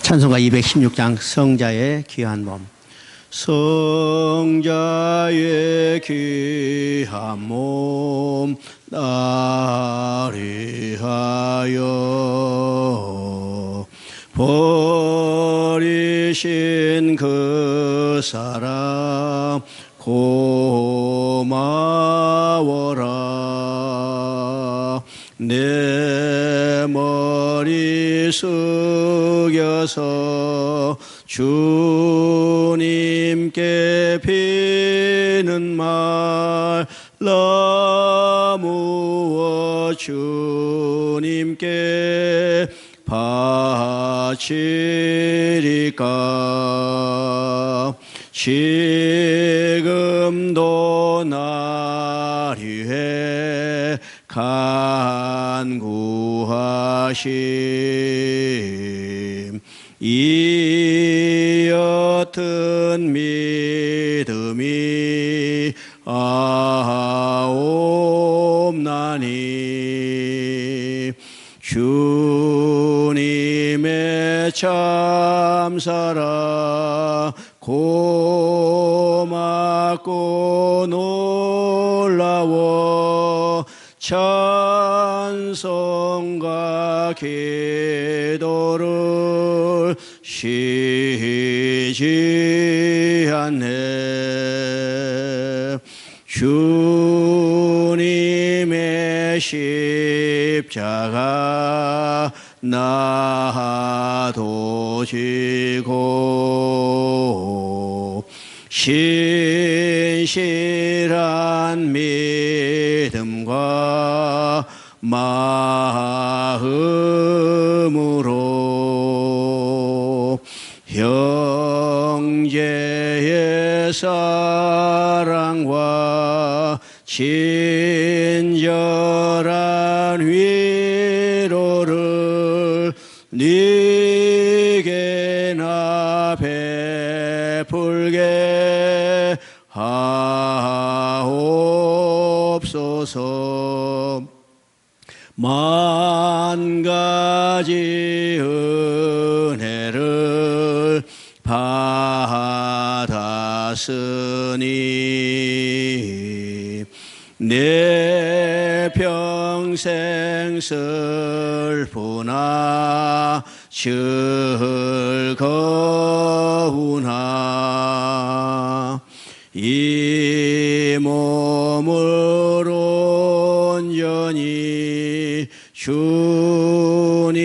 찬송가 216장 성자의 귀한 몸. 성자의 귀한 몸 나를 하여 버리신 그 사랑 고마워라. 내 머리 숙여서 주님께 비는 말 나무어 주님께 바치리까. 지금도 날 위해 간구하심 이 옅은 믿음이 아옵나니. 주님의 참사랑 고맙고 놀라워 찬송과 기도를 쉬지 않네. 주님의 십자가 나도 지고 신실한 믿음과 마음으로 형제의 사랑과 친절한 위로를 네게 나 베풀게 하옵소서. 만 가지 은혜를 받았으니 내 평생 슬프나 즐거우나 이 몸을 온전히 주님께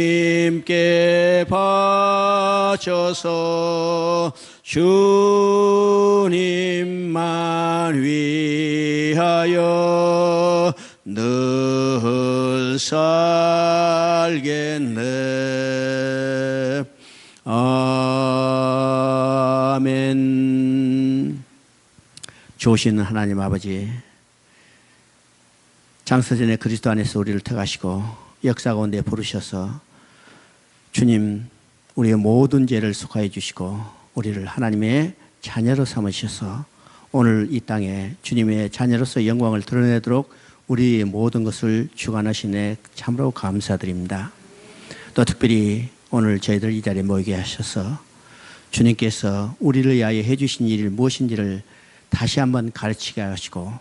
바쳐서 주님만 위하여 늘 살겠네. 아멘. 좋으신 하나님 아버지, 장서전에 그리스도 안에서 우리를 택하시고 역사 가운데 부르셔서 주님 우리의 모든 죄를 속하여 주시고 우리를 하나님의 자녀로 삼으셔서 오늘 이 땅에 주님의 자녀로서 영광을 드러내도록 우리의 모든 것을 주관하시네 참으로 감사드립니다. 또 특별히 오늘 저희들 이 자리에 모이게 하셔서 주님께서 우리를 위하여 해주신 일이 무엇인지를 다시 한번 가르치게 하시고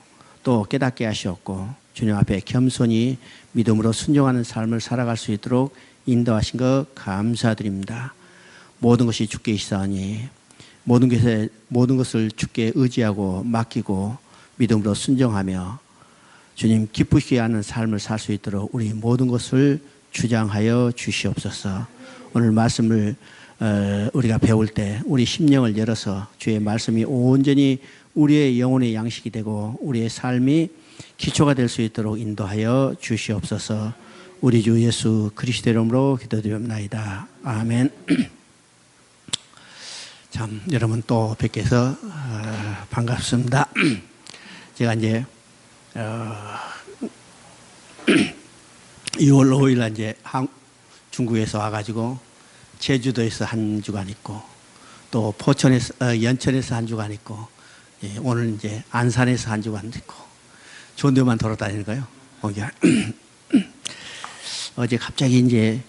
또 깨닫게 하셨고 주님 앞에 겸손히 믿음으로 순종하는 삶을 살아갈 수 있도록 인도하신 것 감사드립니다. 모든 것이 주께 있사오니 모든 것을 주께 의지하고 맡기고 믿음으로 순종하며 주님 기쁘시게 하는 삶을 살 수 있도록 우리 모든 것을 주장하여 주시옵소서. 오늘 말씀을 우리가 배울 때 우리 심령을 열어서 주의 말씀이 온전히 우리의 영혼의 양식이 되고 우리의 삶이 기초가 될 수 있도록 인도하여 주시옵소서. 우리 주 예수 그리스도 이름으로 기도드립니다. 아멘. 참 여러분 또 뵙게 해서 반갑습니다. 제가 이제 2월 5일 날 이제 중국에서 와가지고 제주도에서 한 주간 있고 또 포천에서 연천에서 한 주간 있고 오늘 이제 안산에서 한 주간 있고 좋은 데만 돌아다니는 거예요. 어제 갑자기 이제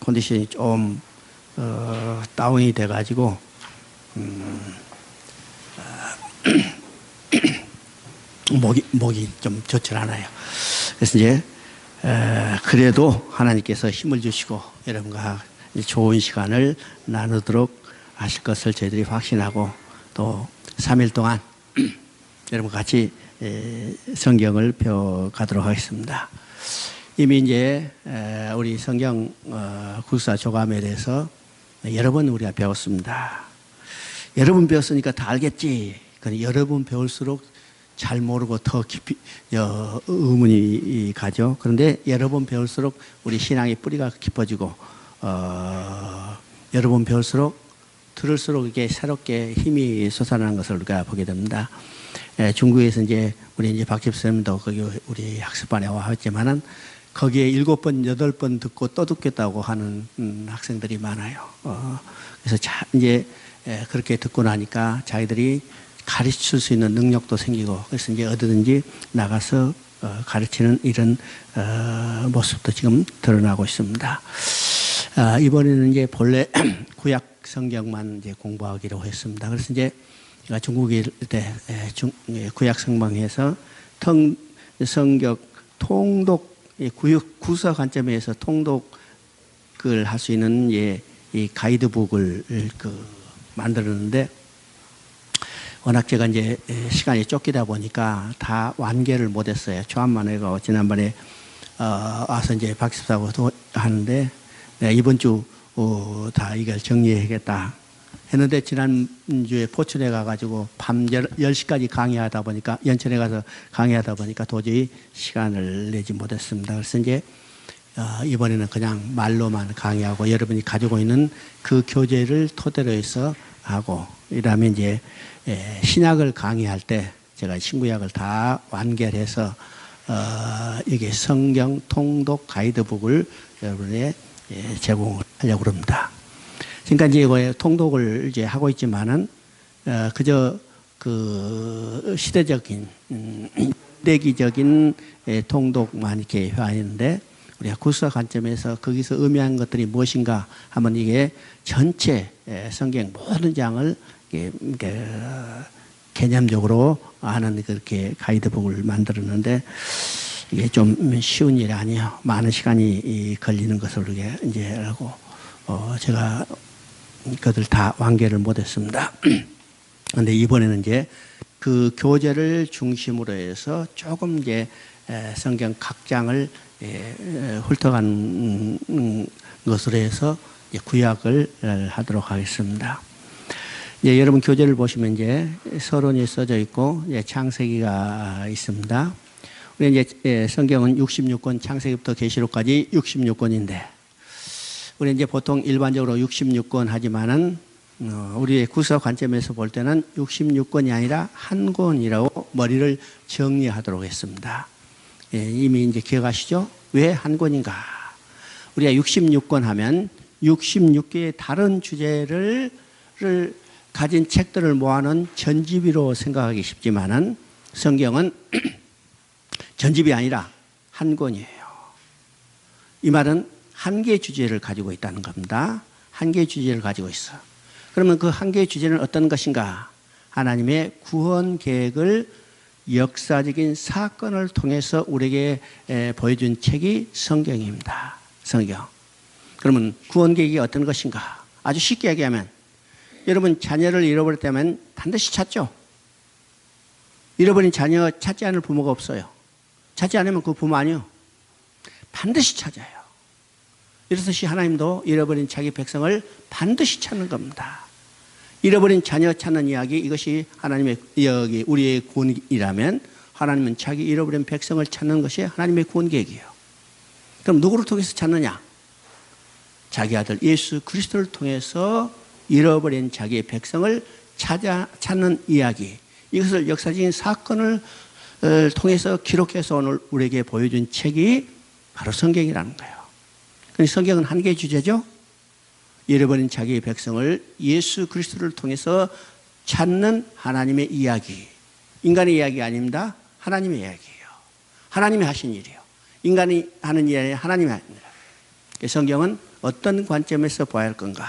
컨디션이 좀 다운이 돼가지고 목이 좀 좋지 않아요. 그래서 이제 그래도 하나님께서 힘을 주시고 여러분과 좋은 시간을 나누도록 하실 것을 저희들이 확신하고 또 3일 동안 여러분과 같이 성경을 배워가도록 하겠습니다. 이미 이제 우리 성경 국사 조감에 대해서 여러 번 우리가 배웠습니다. 여러 번 배웠으니까 다 알겠지. 그런데 여러 번 배울수록 잘 모르고 더 깊이 의문이 가죠. 그런데 여러 번 배울수록 우리 신앙의 뿌리가 깊어지고 여러 번 배울수록 들을수록 이게 새롭게 힘이 솟아나는 것을 우리가 보게 됩니다. 중국에서 이제 우리 이제 박 집사님도 거기 우리 학습반에 와 있지만은 거기에 7번, 8번 듣고 또 듣겠다고 하는 학생들이 많아요. 그래서 이제 그렇게 듣고 나니까 자기들이 가르칠 수 있는 능력도 생기고 그래서 이제 어디든지 나가서 가르치는 이런 모습도 지금 드러나고 있습니다. 이번에는 이제 본래 구약 성경만 이제 공부하기로 했습니다. 그래서 이제 제가 중국에 있을 때 구약 성방에서 성경 통독 구서 관점에서 통독을 할 수 있는 이 가이드북을 만들었는데 워낙 제가 이제 시간이 쫓기다 보니까 다 완결을 못했어요. 초안만 해가고 지난번에 와서 이제 박습사하고 하는데 이번 주 다 이걸 정리해야겠다 했는데 지난주에 포천에 가가지고 밤 10시까지 강의하다 보니까 연천에 가서 강의하다 보니까 도저히 시간을 내지 못했습니다. 그래서 이제 이번에는 그냥 말로만 강의하고 여러분이 가지고 있는 그 교재를 토대로 해서 하고 이러면 이제 신약을 강의할 때 제가 신구약을 다 완결해서 이게 성경 통독 가이드북을 여러분에 제공을 하려고 합니다. 그러니까 이제 이거 통독을 이제 하고 있지만은 그저 그 시대적인 대기적인 통독만 이렇게 해왔는데 우리가 구서 관점에서 거기서 의미한 것들이 무엇인가 하면 이게 전체 성경 모든 장을 개념적으로 아는 그렇게 가이드북을 만들었는데 이게 좀 쉬운 일이 아니에요. 많은 시간이 걸리는 것을 이제 알고 제가 그들 다 완결을 못했습니다. 그런데 이번에는 이제 그 교재를 중심으로 해서 조금 이제 성경 각 장을 훑어간 것으로 해서 구약을 하도록 하겠습니다. 이제 여러분 교재를 보시면 이제 서론이 써져 있고 이제 창세기가 있습니다. 우리 이제 성경은 66권 창세기부터 계시록까지 66권인데 우리 이제 보통 일반적으로 66권 하지만은 우리의 구서 관점에서 볼 때는 66권이 아니라 한 권이라고 머리를 정리하도록 했습니다. 이미 이제 기억하시죠? 왜 한 권인가? 우리가 66권 하면 66개의 다른 주제를 가진 책들을 모아놓은 전집이로 생각하기 쉽지만은 성경은 전집이 아니라 한 권이에요. 이 말은 한 개의 주제를 가지고 있다는 겁니다. 한 개의 주제를 가지고 있어. 그러면 그 한 개의 주제는 어떤 것인가? 하나님의 구원 계획을 역사적인 사건을 통해서 우리에게 보여준 책이 성경입니다. 성경. 그러면 구원 계획이 어떤 것인가? 아주 쉽게 얘기하면 여러분 자녀를 잃어버렸다면 반드시 찾죠. 잃어버린 자녀 찾지 않을 부모가 없어요. 찾지 않으면 그 부모 아니요. 반드시 찾아요. 이렇듯이 하나님도 잃어버린 자기 백성을 반드시 찾는 겁니다. 잃어버린 자녀 찾는 이야기, 이것이 하나님의 여기 우리의 구원이라면 하나님은 자기 잃어버린 백성을 찾는 것이 하나님의 구원 계획이에요. 그럼 누구를 통해서 찾느냐? 자기 아들 예수 그리스도를 통해서 잃어버린 자기의 백성을 찾는 이야기. 이것을 역사적인 사건을 통해서 기록해서 오늘 우리에게 보여준 책이 바로 성경이라는 거예요. 그런데 성경은 한 개의 주제죠. 잃어버린 자기의 백성을 예수 그리스도를 통해서 찾는 하나님의 이야기. 인간의 이야기가 아닙니다. 하나님의 이야기예요. 하나님이 하신 일이에요. 인간이 하는 일이 아니라 하나님이 하는 일이에요. 성경은 어떤 관점에서 봐야 할 건가?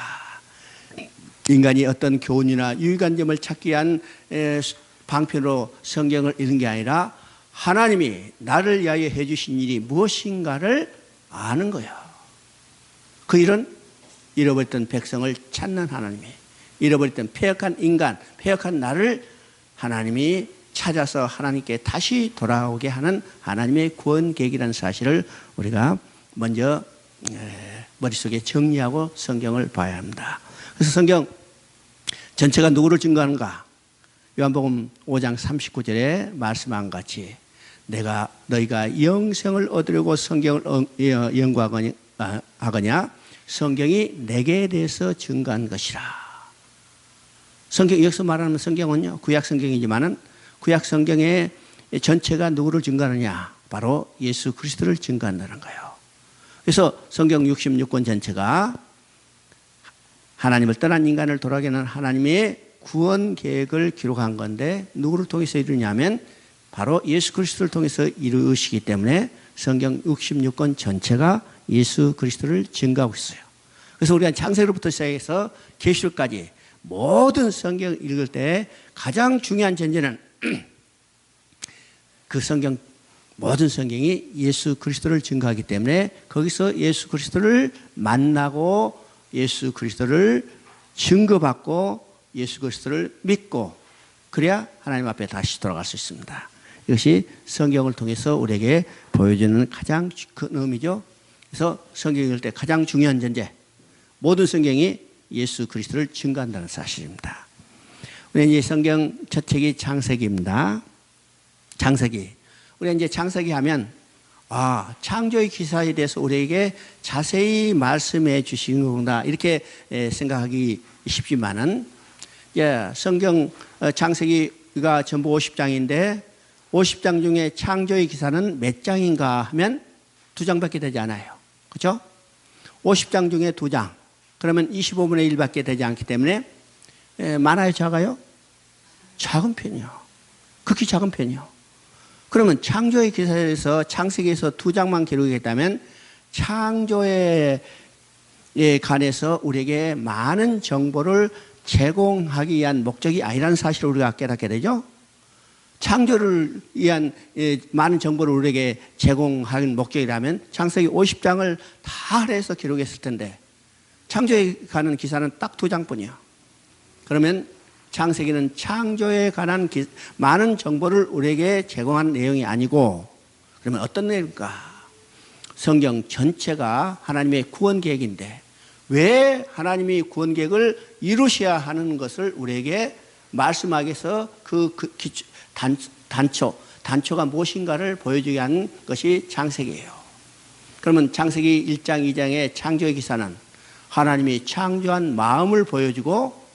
인간이 어떤 교훈이나 유익한 점을 찾기 위한 방편으로 성경을 읽는 게 아니라 하나님이 나를 위하여 해주신 일이 무엇인가를 아는 거예요. 그 일은 잃어버렸던 백성을 찾는 하나님이, 잃어버렸던 패역한 인간, 패역한 나를 하나님이 찾아서 하나님께 다시 돌아오게 하는 하나님의 구원 계획이라는 사실을 우리가 먼저 머릿속에 정리하고 성경을 봐야 합니다. 그래서 성경 전체가 누구를 증거하는가? 요한복음 5장 39절에 말씀한 같이 내가 너희가 영생을 얻으려고 성경을 연구하거냐 성경이 내게 대해서 증거한 것이라. 성경 여기서 말하는 성경은요 구약 성경이지만은 구약 성경의 전체가 누구를 증거하느냐? 바로 예수 그리스도를 증거한다는 거예요. 그래서 성경 66권 전체가 하나님을 떠난 인간을 돌아오게 하는 하나님의 구원 계획을 기록한 건데 누구를 통해서 이루냐면 바로 예수 그리스도를 통해서 이루시기 때문에 성경 66권 전체가 예수 그리스도를 증거하고 있어요. 그래서 우리가 창세기로부터 시작해서 계시록까지 모든 성경을 읽을 때 가장 중요한 전제는 그 성경 모든 성경이 예수 그리스도를 증거하기 때문에 거기서 예수 그리스도를 만나고 예수 그리스도를 증거받고 예수 그리스도를 믿고 그래야 하나님 앞에 다시 돌아갈 수 있습니다. 이것이 성경을 통해서 우리에게 보여주는 가장 큰 의미죠. 그래서 성경 읽을 때 가장 중요한 전제, 모든 성경이 예수 그리스도를 증거한다는 사실입니다. 우리 이제 성경 첫 책이 창세기입니다. 창세기. 우리 이제 창세기 하면 창조의 기사에 대해서 우리에게 자세히 말씀해 주신 거구나 이렇게 생각하기 쉽지만은 성경 창세기가 전부 50장인데 50장 중에 창조의 기사는 몇 장인가 하면 2장밖에 되지 않아요. 그렇죠? 50장 중에 2장. 그러면 25분의 1밖에 되지 않기 때문에 많아요, 작아요? 작은 편이요. 극히 작은 편이요. 그러면 창조의 기사에서 창세기에서 2장만 기록이 됐다면 창조에 관해서 우리에게 많은 정보를 제공하기 위한 목적이 아니라는 사실을 우리가 깨닫게 되죠. 창조를 위한 많은 정보를 우리에게 제공하는 목적이라면 창세기 50장을 다 해서 기록했을 텐데 창조에 관한 기사는 딱 2장뿐이야. 그러면 창세기는 창조에 관한 많은 정보를 우리에게 제공한 내용이 아니고 그러면 어떤 내용일까? 성경 전체가 하나님의 구원 계획인데 왜 하나님이 구원 계획을 이루셔야 하는 것을 우리에게 말씀하기 위해서 단초가 무엇인가를 보여주기 위한 것이 창세기예요. 그러면 창세기 1장, 2장의 창조의 기사는 하나님이 창조한 마음을 보여주고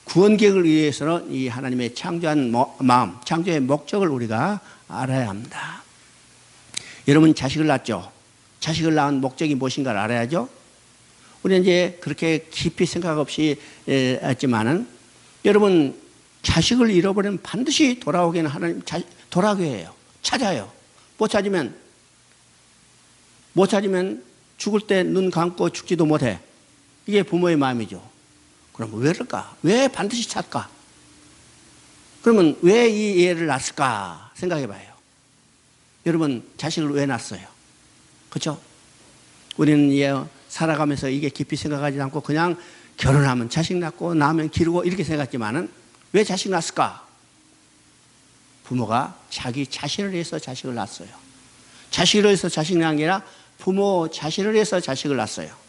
구원 계획을 위해서는 이 하나님의 창조한 마음, 창조의 목적을 우리가 알아야 합니다. 여러분 자식을 낳았죠? 자식을 낳은 목적이 무엇인가를 알아야죠? 우리는 이제 그렇게 깊이 생각 없이 했지만은 여러분 자식을 잃어버리면 반드시 돌아오기는 하나님 돌아오게 해요. 찾아요. 못 찾으면 죽을 때 눈 감고 죽지도 못해. 이게 부모의 마음이죠. 그럼 왜 그럴까? 왜 반드시 찾까? 그러면 왜 이 애를 낳았을까? 생각해 봐요. 여러분 자식을 왜 낳았어요? 그렇죠? 우리는 살아가면서 이게 깊이 생각하지 않고 그냥 결혼하면 자식 낳고 낳으면 기르고 이렇게 생각했지만은 왜 자식 낳았을까? 부모가 자기 자신을 위해서 자식을 낳았어요. 자식을 위해서 자식 낳은 게 아니라 부모 자신을 위해서 자식을 낳았어요.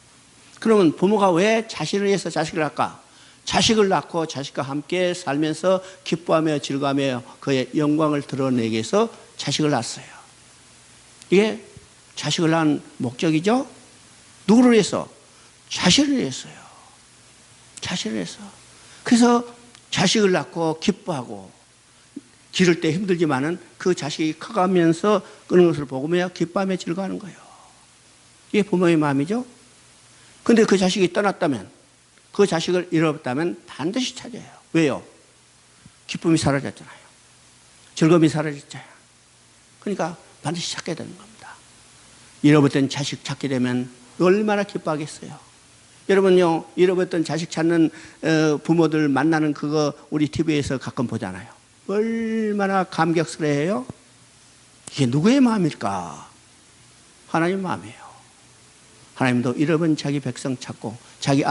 그러면 부모가 왜 자신을 위해서 자식을 낳을까? 자식을 낳고 자식과 함께 살면서 기뻐하며 즐거워하며 그의 영광을 드러내기 위해서 자식을 낳았어요. 이게 자식을 낳은 목적이죠? 누구를 위해서? 자신을 위해서요. 자신을 위해서. 그래서 자식을 낳고 기뻐하고 기를 때 힘들지만은 그 자식이 커가면서 그런 것을 보며 기뻐하며 즐거워하는 거예요. 이게 부모의 마음이죠? 근데 그 자식이 떠났다면, 그 자식을 잃어버렸다면 반드시 찾아요. 왜요? 기쁨이 사라졌잖아요. 즐거움이 사라졌잖아요. 그러니까 반드시 찾게 되는 겁니다. 잃어버렸던 자식 찾게 되면 얼마나 기뻐하겠어요. 여러분요, 잃어버렸던 자식 찾는 부모들 만나는 그거 우리 TV에서 가끔 보잖아요. 얼마나 감격스러워해요. 이게 누구의 마음일까? 하나님 마음이에요. 하나님도 잃어버린 자기 백성 찾고 자기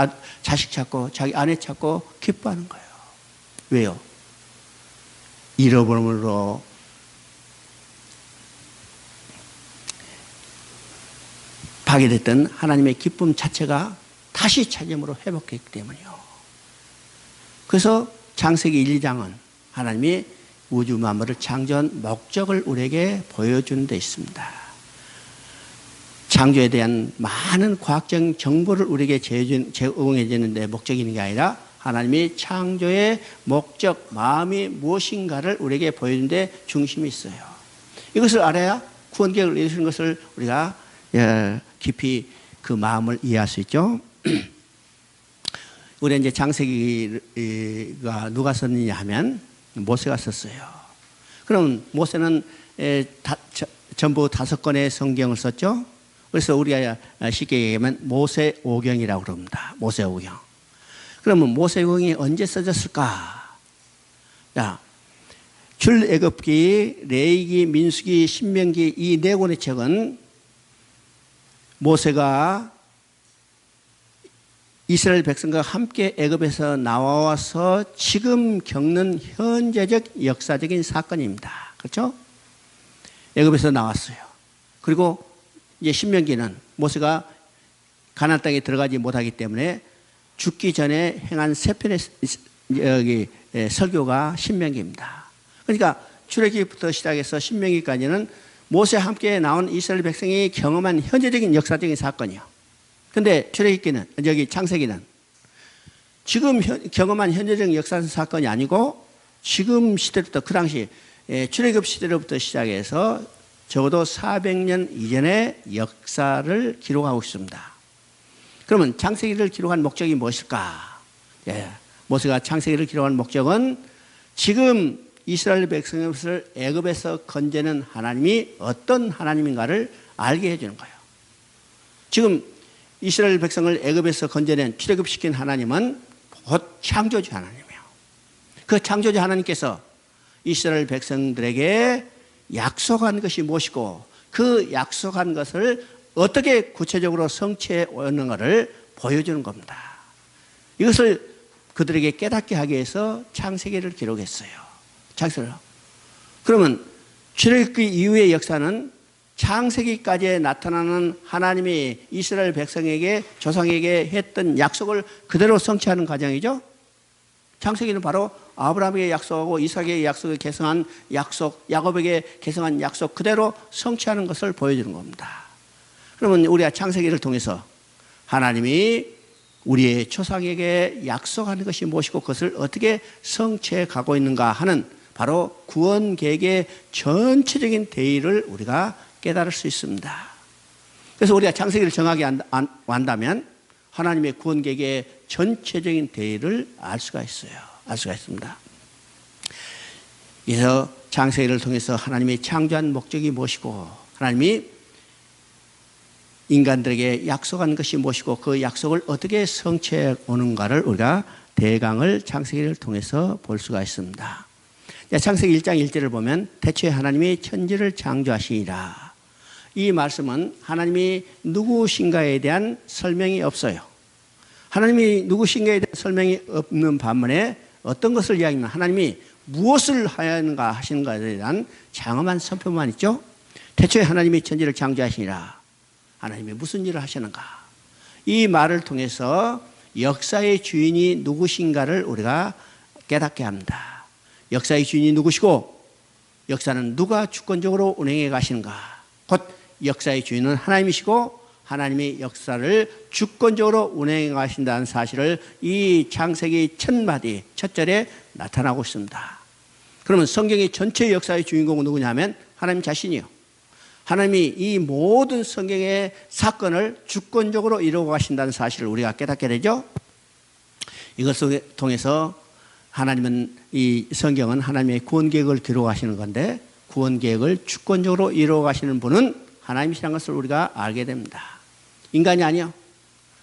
자식 찾고 자기 아내 찾고 기뻐하는 거예요. 왜요? 잃어버림으로 파괴됐던 하나님의 기쁨 자체가 다시 찾음으로 회복했기 때문이요. 그래서 창세기 1, 2장은 하나님이 우주 만물을 창조한 목적을 우리에게 보여주는 데 있습니다. 창조에 대한 많은 과학적 정보를 우리에게 제공해 주는 데 목적이 있는 게 아니라 하나님이 창조의 목적, 마음이 무엇인가를 우리에게 보여주는 데 중심이 있어요. 이것을 알아야 구원계획을 이루시는 것을 우리가 깊이 그 마음을 이해할 수 있죠. 우리 이제 창세기가 누가 썼느냐 하면 모세가 썼어요. 그럼 모세는 전부 5권의 성경을 썼죠. 그래서 우리가 쉽게 얘기하면 모세오경이라고 그럽니다. 모세오경. 그러면 모세오경이 언제 써졌을까? 자, 출애굽기, 레위기, 민수기, 신명기 이 4권의 책은 모세가 이스라엘 백성과 함께 애굽에서 나와서 지금 겪는 현재적 역사적인 사건입니다. 그렇죠? 애굽에서 나왔어요. 그리고 이제 신명기는 모세가 가나안 땅에 들어가지 못하기 때문에 죽기 전에 행한 3편의 설교가 신명기입니다. 그러니까 출애굽기부터 시작해서 신명기까지는 모세와 함께 나온 이스라엘 백성이 경험한 현재적인 역사적인 사건이요. 근데 출애굽기는 여기 창세기는 지금 경험한 현재적인 역사적 사건이 아니고 지금 시대부터 그 당시 출애굽 시대로부터 시작해서 적어도 400년 이전의 역사를 기록하고 있습니다. 그러면 창세기를 기록한 목적이 무엇일까? 모세가 창세기를 기록한 목적은 지금 이스라엘 백성을 애굽에서 건져낸 하나님이 어떤 하나님인가를 알게 해주는 거예요. 지금 이스라엘 백성을 애굽에서 건져낸 출애굽시킨 하나님은 곧 창조주 하나님이에요. 그 창조주 하나님께서 이스라엘 백성들에게 약속한 것이 무엇이고 그 약속한 것을 어떻게 구체적으로 성취해 오는가를 보여주는 겁니다. 이것을 그들에게 깨닫게 하기 위해서 창세기를 기록했어요. 창세기를. 그러면 출애굽기 이후의 역사는 창세기까지 나타나는 하나님이 이스라엘 백성에게 조상에게 했던 약속을 그대로 성취하는 과정이죠. 창세기는 바로 아브라함에게 약속하고 이삭에게 약속을 계승한 약속, 야곱에게 계승한 약속 그대로 성취하는 것을 보여주는 겁니다. 그러면 우리가 창세기를 통해서 하나님이 우리의 조상에게 약속하는 것이 무엇이고 그것을 어떻게 성취해 가고 있는가 하는 바로 구원 계획의 전체적인 대의를 우리가 깨달을 수 있습니다. 그래서 우리가 창세기를 정확히 안다면 하나님의 구원 계획의 전체적인 대의를 알 수가 있어요. 알 수가 있습니다. 그래서 창세기를 통해서 하나님이 창조한 목적이 무엇이고 하나님이 인간들에게 약속한 것이 무엇이고 그 약속을 어떻게 성취해 오는가를 우리가 대강을 창세기를 통해서 볼 수가 있습니다. 창세기 1장 1절을 보면 태초에 하나님이 천지를 창조하시니라. 이 말씀은 하나님이 누구신가에 대한 설명이 없어요. 하나님이 누구신가에 대한 설명이 없는 반면에 어떤 것을 이야기하면 하나님이 무엇을 하였는가 하시는가에 대한 장엄한 선포만 있죠. 태초에 하나님이 천지를 창조하시니라. 하나님이 무슨 일을 하시는가. 이 말을 통해서 역사의 주인이 누구신가를 우리가 깨닫게 합니다. 역사의 주인이 누구시고 역사는 누가 주권적으로 운행해 가시는가. 곧 역사의 주인은 하나님이시고 하나님이 역사를 주권적으로 운행해 가신다는 사실을 이 창세기 첫 마디 첫 절에 나타나고 있습니다. 그러면 성경의 전체 역사의 주인공은 누구냐면 하나님 자신이요. 하나님이 이 모든 성경의 사건을 주권적으로 이루어 가신다는 사실을 우리가 깨닫게 되죠. 이것을 통해서 하나님은 이 성경은 하나님의 구원 계획을 기록하시는 건데 구원 계획을 주권적으로 이루어가시는 분은 하나님이시라는 것을 우리가 알게 됩니다. 인간이 아니요.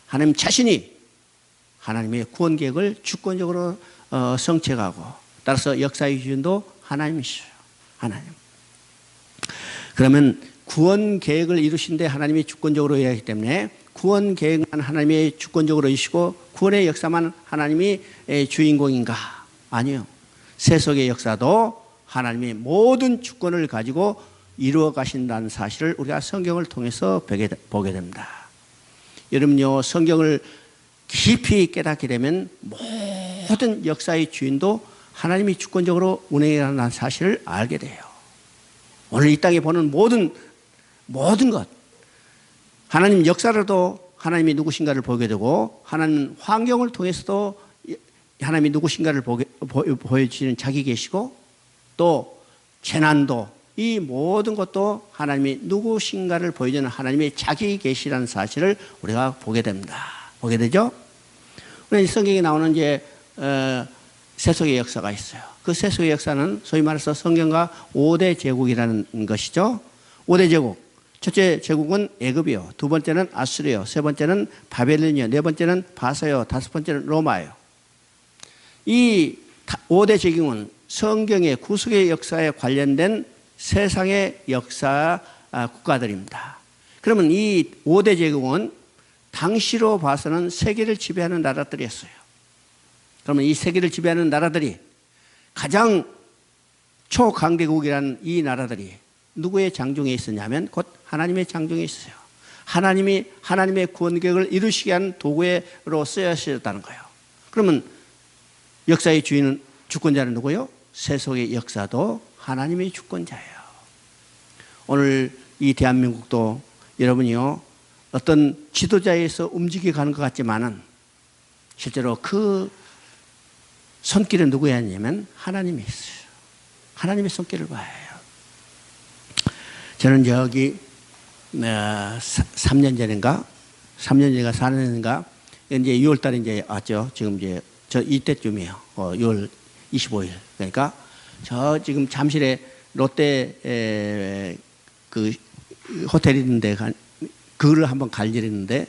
하나님 자신이 하나님의 구원 계획을 주권적으로 성취하고 따라서 역사의 기준도 하나님이시죠. 하나님. 그러면 구원 계획을 이루신데 하나님이 주권적으로 해야 하기 때문에 구원 계획만 하나님이 주권적으로 이루시고 구원의 역사만 하나님이 주인공인가? 아니요. 세속의 역사도 하나님이 모든 주권을 가지고 이루어 가신다는 사실을 우리가 성경을 통해서 보게 됩니다. 여러분요, 성경을 깊이 깨닫게 되면 모든 역사의 주인도 하나님이 주권적으로 운행하는 사실을 알게 돼요. 오늘 이 땅에 보는 모든 것, 하나님 역사로도 하나님이 누구신가를 보게 되고 하나님 환경을 통해서도 하나님이 누구신가를 보여주시는 자기 계시고 또 재난도 이 모든 것도 하나님이 누구신가를 보여주는 하나님의 자기 계시라는 사실을 우리가 보게 됩니다. 보게 되죠? 이 성경에 나오는 이제 세속의 역사가 있어요. 그 세속의 역사는 소위 말해서 성경과 5대 제국이라는 것이죠. 5대 제국. 첫째 제국은 애굽이요. 두 번째는 아수르요. 세 번째는 바벨론이요. 네 번째는 바사요. 다섯 번째는 로마요. 이 5대 제국은 성경의 구속의 역사에 관련된 세상의 역사 국가들입니다. 그러면 이 5대 제국은 당시로 봐서는 세계를 지배하는 나라들이었어요. 그러면 이 세계를 지배하는 나라들이 가장 초강대국이라는 이 나라들이 누구의 장중에 있었냐면 곧 하나님의 장중에 있어요. 하나님이 하나님의 구원 계획을 이루시게 한 도구로 쓰여졌다는 거예요. 그러면 역사의 주권자는 누구요? 세속의 역사도 하나님의 주권자예요. 오늘 이 대한민국도 여러분이요, 어떤 지도자에서 움직여 가는 것 같지만은 실제로 그 손길은 누구야 하냐면 하나님이 있어요. 하나님의 손길을 봐야 해요. 저는 저기 3년 전인가 4년 전인가 이제 6월 달에 이제 왔죠. 지금 이제 저 이때쯤이에요. 6월 25일. 그러니까 저 지금 잠실에 롯데 그 호텔이 있는데 그거를 한번 갈 일이 있는데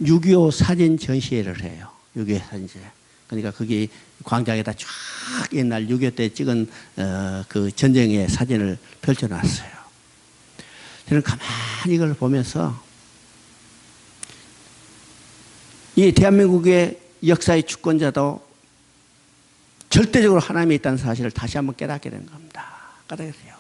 6.25 사진 전시회를 해요. 6.25 사진제. 그러니까 거기 광장에다 쫙 옛날 6.25 때 찍은 그 전쟁의 사진을 펼쳐놨어요. 저는 가만히 이걸 보면서 이 대한민국의 역사의 주권자도 절대적으로 하나님이 있다는 사실을 다시 한번 깨닫게 된 겁니다. 깨닫게 돼요.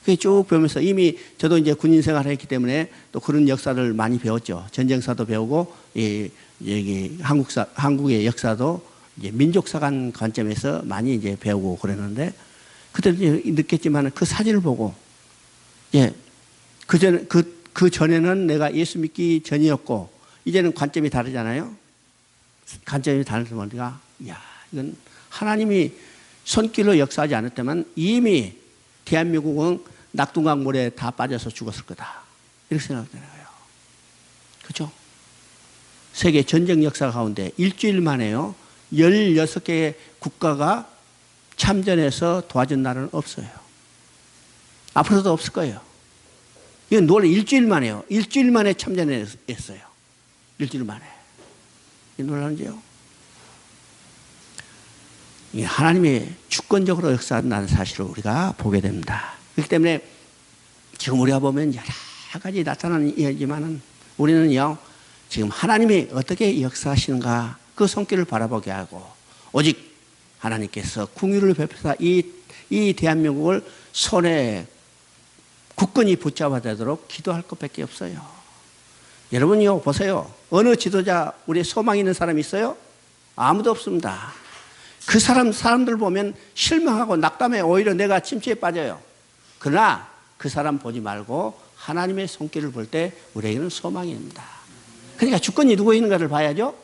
그게 쭉 배우면서 이미 저도 이제 군인 생활을 했기 때문에 또 그런 역사를 많이 배웠죠. 전쟁사도 배우고, 여기 한국의 역사도 이제 민족사관 관점에서 많이 이제 배우고 그랬는데, 그때 느꼈지만 그 사진을 보고, 그 전에는 내가 예수 믿기 전이었고, 이제는 관점이 다르잖아요. 관점이 다르다 보니까, 이건 하나님이 손길로 역사하지 않았다면 이미 대한민국은 낙동강 물에 다 빠져서 죽었을 거다. 이렇게 생각되는 거예요. 그렇죠? 세계 전쟁 역사 가운데 일주일 만에요. 16개의 국가가 참전해서 도와준 나라는 없어요. 앞으로도 없을 거예요. 이건 놀라 일주일 만에요. 일주일 만에 참전했어요. 일주일 만에. 이 놀라운지요? 하나님이 주권적으로 역사한다는 사실을 우리가 보게 됩니다. 그렇기 때문에 지금 우리가 보면 여러 가지 나타나는 이야기지만은 우리는요, 지금 하나님이 어떻게 역사하시는가 그 손길을 바라보게 하고 오직 하나님께서 긍휼을 베푸사 이 대한민국을 손에 굳건히 붙잡아 되도록 기도할 것밖에 없어요. 여러분요, 보세요. 어느 지도자, 우리 소망 있는 사람이 있어요? 아무도 없습니다. 그 사람들 보면 실망하고 낙담해 오히려 내가 침체에 빠져요. 그러나 그 사람 보지 말고 하나님의 손길을 볼 때 우리에게는 소망이 있습니다. 그러니까 주권이 누구 있는가를 봐야죠.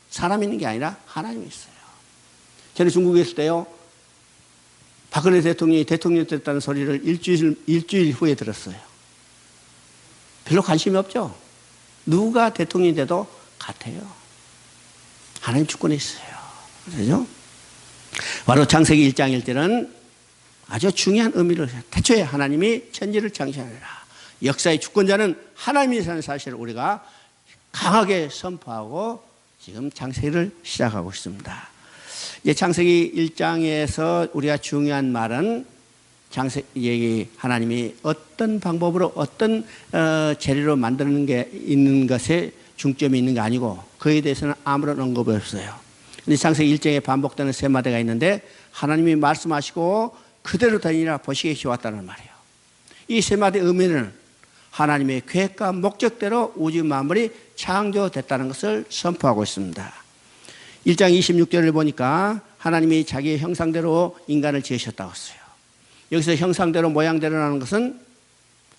사람이 있는 게 아니라 하나님이 있어요. 저는 중국에 있을 때요, 박근혜 대통령이 대통령 됐다는 소리를 일주일 후에 들었어요. 별로 관심이 없죠. 누가 대통령이 돼도 같아요. 하나님 주권에 있어요. 그렇죠? 바로 창세기 1장 1절은 아주 중요한 의미를 해요. 태초에 하나님이 천지를 창조하니라. 역사의 주권자는 하나님이라는 사실을 우리가 강하게 선포하고 지금 창세기를 시작하고 있습니다. 이제 창세기 1장에서 우리가 중요한 말은 창세기 하나님이 어떤 방법으로 어떤 재료로 만드는 게 있는 것에 중점이 있는 게 아니고 그에 대해서는 아무런 언급이 없어요. 근데 창세기 1장에 반복되는 세 마디가 있는데 하나님이 말씀하시고 그대로 되니라 보시기에 좋았다는 말이에요. 이 세 마디의 의미는 하나님의 계획과 목적대로 우주 만물이 창조됐다는 것을 선포하고 있습니다. 1장 26절을 보니까 하나님이 자기의 형상대로 인간을 지으셨다고 했어요. 여기서 형상대로 모양대로라는 것은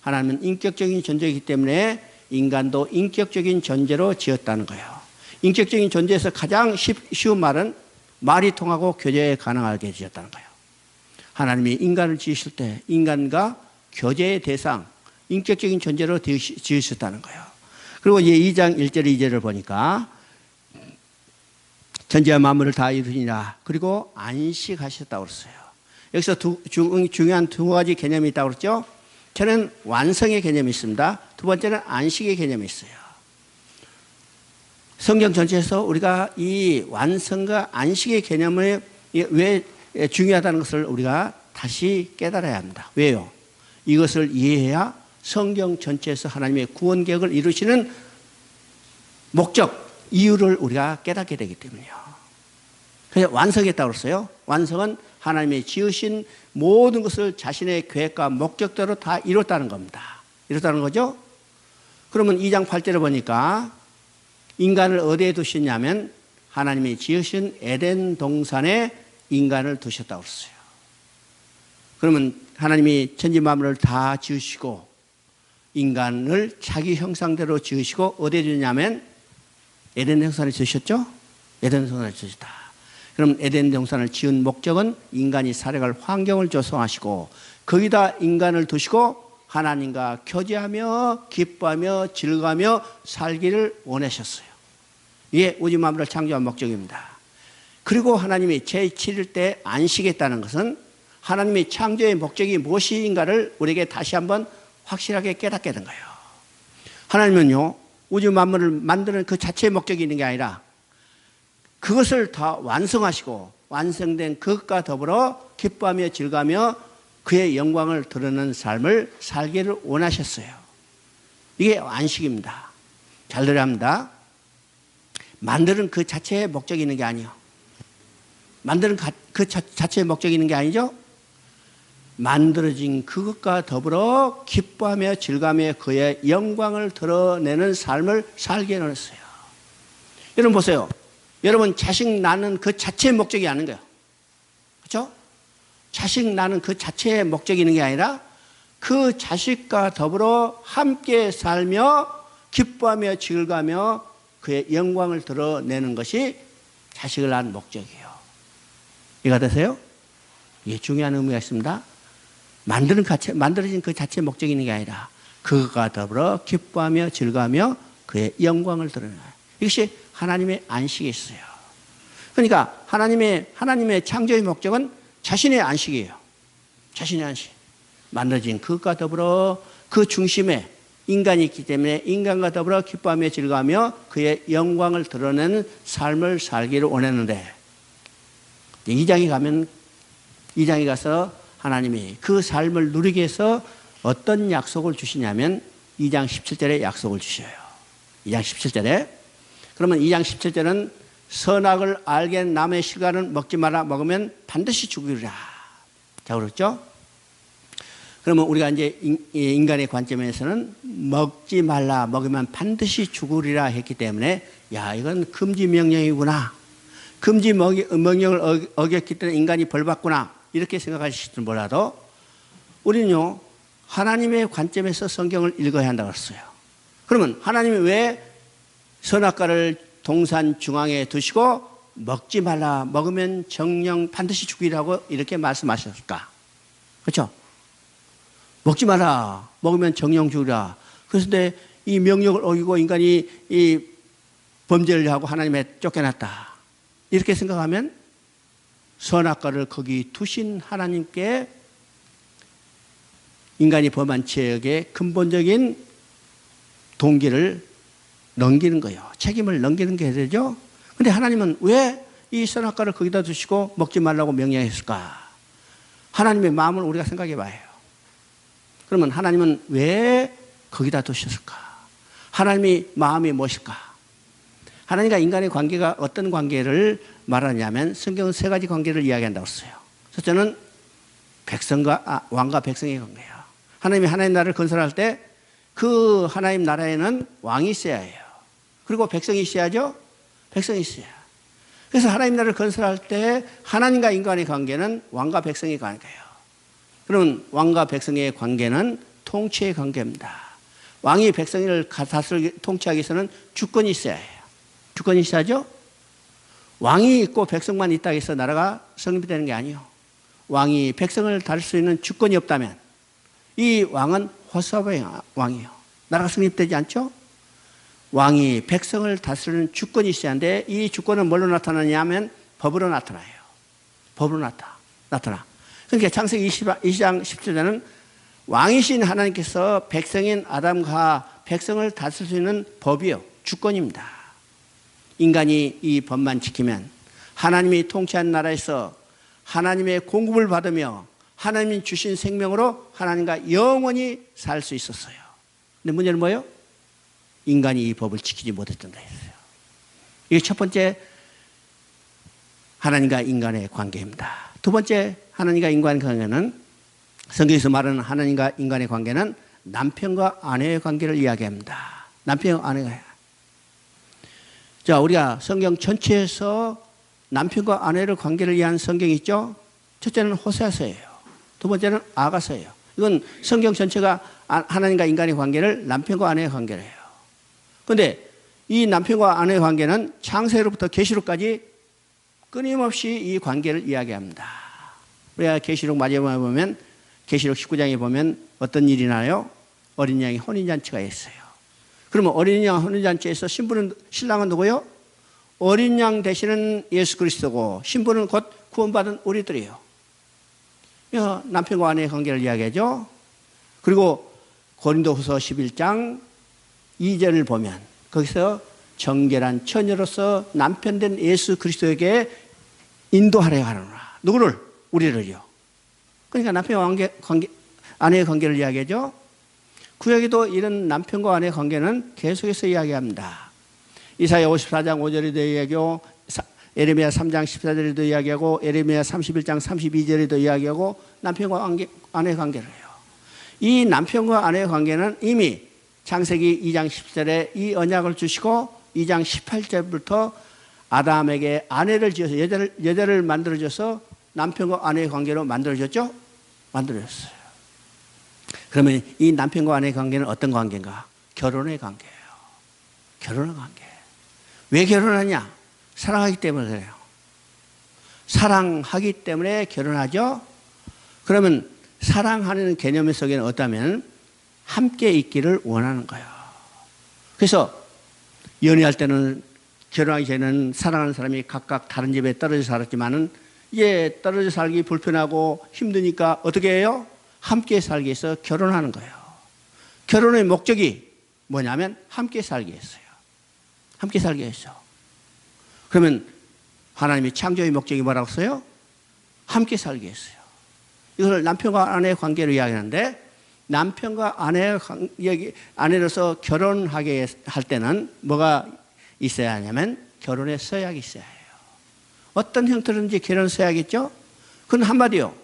하나님은 인격적인 존재이기 때문에 인간도 인격적인 존재로 지었다는 거예요. 인격적인 존재에서 가장 쉬운 말은 말이 통하고 교제 가능하게 지었다는 거예요. 하나님이 인간을 지으실 때 인간과 교제의 대상, 인격적인 존재로 지으셨다는 거예요. 그리고 이제 2장 1절 2절을 보니까 천지와 만물을 다 이루니라. 그리고 안식하셨다고 그랬어요. 여기서 중요한 두 가지 개념이 있다고 그랬죠. 저는 완성의 개념이 있습니다. 두 번째는 안식의 개념이 있어요. 성경 전체에서 우리가 이 완성과 안식의 개념을 왜 중요하다는 것을 우리가 다시 깨달아야 합니다. 왜요? 이것을 이해해야 성경 전체에서 하나님의 구원 계획을 이루시는 목적, 이유를 우리가 깨닫게 되기 때문이요. 그래서 완성했다고 그랬어요. 완성은 하나님이 지으신 모든 것을 자신의 계획과 목적대로 다 이뤘다는 겁니다. 이뤘다는 거죠? 그러면 2장 8절에 보니까 인간을 어디에 두셨냐면 하나님이 지으신 에덴 동산에 인간을 두셨다고 그랬어요. 그러면 하나님이 천지 만물을 다 지으시고 인간을 자기 형상대로 지으시고 어디에 두냐면 에덴 동산에 지으셨죠? 에덴 동산에 지으셨다. 그럼 에덴 동산을 지은 목적은 인간이 살아갈 환경을 조성하시고 거기다 인간을 두시고 하나님과 교제하며 기뻐하며 즐거워하며 살기를 원하셨어요. 이게 우주 만물을 창조한 목적입니다. 그리고 하나님이 제7일 때 안식했다는 것은 하나님의 창조의 목적이 무엇인가를 우리에게 다시 한번 확실하게 깨닫게 된 거예요. 하나님은요, 우주 만물을 만드는 그 자체의 목적이 있는 게 아니라 그것을 다 완성하시고 완성된 그것과 더불어 기뻐하며 즐거워하며 그의 영광을 드러내는 삶을 살기를 원하셨어요. 이게 안식입니다. 잘 들어야 합니다. 만드는 그 자체의 목적이 있는 게 아니에요. 만드는 그 자체의 목적이 있는 게 아니죠. 만들어진 그것과 더불어 기뻐하며 즐거워하며 그의 영광을 드러내는 삶을 살게 해놨어요. 여러분 보세요. 여러분 자식 낳는 그 자체의 목적이 아닌 거예요. 그렇죠? 자식 낳는 그 자체의 목적이 있는 게 아니라 그 자식과 더불어 함께 살며 기뻐하며 즐거워하며 그의 영광을 드러내는 것이 자식을 낳은 목적이에요. 이해가 되세요? 이게 중요한 의미가 있습니다. 만들어진 그 자체의 목적이 있는 게 아니라 그것과 더불어 기뻐하며 즐거워하며 그의 영광을 드러내요. 이것이 하나님의 안식이 있어요. 그러니까 하나님의 창조의 목적은 자신의 안식이에요. 자신의 안식. 만들어진 그것과 더불어 그 중심에 인간이 있기 때문에 인간과 더불어 기뻐하며 즐거워하며 그의 영광을 드러내는 삶을 살기를 원했는데 2장에 가서 하나님이 그 삶을 누리게 해서 어떤 약속을 주시냐면 2장 17절에 약속을 주셔요. 2장 17절에. 그러면 2장 17절은 선악을 알게 남의 실과는 먹지 마라. 먹으면 반드시 죽으리라. 자, 그렇죠? 그러면 우리가 이제 인간의 관점에서는 먹지 말라. 먹으면 반드시 죽으리라 했기 때문에 야, 이건 금지 명령이구나. 금지 명령을 어겼기 때문에 인간이 벌받구나. 이렇게 생각하실지 몰라도 우리는요, 하나님의 관점에서 성경을 읽어야 한다고 했어요. 그러면 하나님이 왜 선악과를 동산 중앙에 두시고 먹지 말라, 먹으면 정령 반드시 죽이라고 이렇게 말씀하셨을까? 그렇죠? 먹지 마라, 먹으면 정령 죽으라. 그런데 이 명령을 어기고 인간이 이 범죄를 하고 하나님의 쫓겨났다. 이렇게 생각하면 선악과를 거기 두신 하나님께 인간이 범한 죄악의 근본적인 동기를 넘기는 거예요. 책임을 넘기는 게 되죠. 그런데 하나님은 왜 이 선악과를 거기다 두시고 먹지 말라고 명령했을까? 하나님의 마음을 우리가 생각해 봐요. 그러면 하나님은 왜 거기다 두셨을까? 하나님의 마음이 무엇일까? 하나님과 인간의 관계가 어떤 관계를 말하냐면 성경은 세 가지 관계를 이야기한다고 했어요. 첫째는 왕과 백성의 관계예요. 하나님이 하나님 나라를 건설할 때 그 하나님 나라에는 왕이 있어야 해요. 그리고 백성이 있어야죠. 백성이 있어야. 그래서 하나님 나라를 건설할 때 하나님과 인간의 관계는 왕과 백성의 관계예요. 그러면 왕과 백성의 관계는 통치의 관계입니다. 왕이 백성을 다스리고 통치하기 위해서는 주권이 있어야 해요. 주권이 있어야죠. 왕이 있고 백성만 있다고 해서 나라가 성립되는 게 아니에요. 왕이 백성을 다룰 수 있는 주권이 없다면 이 왕은 허수아비의 왕이에요. 나라가 성립되지 않죠? 왕이 백성을 다스리는 주권이 있어야 하는데 이 주권은 뭘로 나타나냐 하면 법으로 나타나요. 법으로 나타나. 그러니까 창세기 20장 17절에는 왕이신 하나님께서 백성인 아담과 백성을 다스릴 수 있는 법이요. 주권입니다. 인간이 이 법만 지키면 하나님이 통치한 나라에서 하나님의 공급을 받으며 하나님이 주신 생명으로 하나님과 영원히 살 수 있었어요. 근데 문제는 뭐예요? 인간이 이 법을 지키지 못했던 거였어요. 이게 첫 번째 하나님과 인간의 관계입니다. 두 번째 하나님과 인간의 관계는 성경에서 말하는 하나님과 인간의 관계는 남편과 아내의 관계를 이야기합니다. 남편과 아내가. 자, 우리가 성경 전체에서 남편과 아내의 관계를 위한 성경이 있죠. 첫째는 호세아서예요. 두 번째는 아가서예요. 이건 성경 전체가 하나님과 인간의 관계를 남편과 아내의 관계를 해요. 그런데 이 남편과 아내의 관계는 창세로부터 계시록까지 끊임없이 이 관계를 이야기합니다. 우리가 계시록 마지막에 보면 계시록 19장에 보면 어떤 일이 나요? 어린 양이 혼인잔치가 있어요. 그러면 어린 양 혼인잔치에서 신랑은 누구요? 어린 양 되시는 예수 그리스도고 신부는 곧 구원받은 우리들이에요. 남편과 아내의 관계를 이야기하죠. 그리고 고린도후서 11장 2절을 보면 거기서 정결한 처녀로서 남편된 예수 그리스도에게 인도하려 하노라. 누구를? 우리를요. 그러니까 남편과 아내의 관계를 이야기하죠. 구약에도 이런 남편과 아내의 관계는 계속해서 이야기합니다. 이사야 54장 5절에도 이야기하고 에레미야 3장 14절에도 이야기하고 에레미야 31장 32절에도 이야기하고 남편과 아내의 관계를 해요. 이 남편과 아내의 관계는 이미 창세기 2장 10절에 이 언약을 주시고 2장 18절부터 아담에게 아내를 지어서 여자를 만들어줘서 남편과 아내의 관계로 만들어졌죠? 만들어졌어요. 그러면 이 남편과 아내의 관계는 어떤 관계인가? 결혼의 관계예요. 결혼의 관계. 왜 결혼하냐? 사랑하기 때문에 그래요. 사랑하기 때문에 결혼하죠? 그러면 사랑하는 개념 속에는 어떠면 함께 있기를 원하는 거예요. 그래서 연애할 때는 결혼하기 전에는 사랑하는 사람이 각각 다른 집에 떨어져 살았지만은 이제 떨어져 살기 불편하고 힘드니까 어떻게 해요? 함께 살기 위해서 결혼하는 거예요. 결혼의 목적이 뭐냐면 함께 살기 위해서요. 함께 살기 위해서. 그러면 하나님이 창조의 목적이 뭐라고 써요? 함께 살기 위해서요. 이걸 남편과 아내의 관계로 이야기하는데 남편과 아내로서 결혼하게 할 때는 뭐가 있어야 하냐면 결혼의 서약이 있어야 해요. 어떤 형태로든지 결혼 서약이 있죠? 그건 한마디요.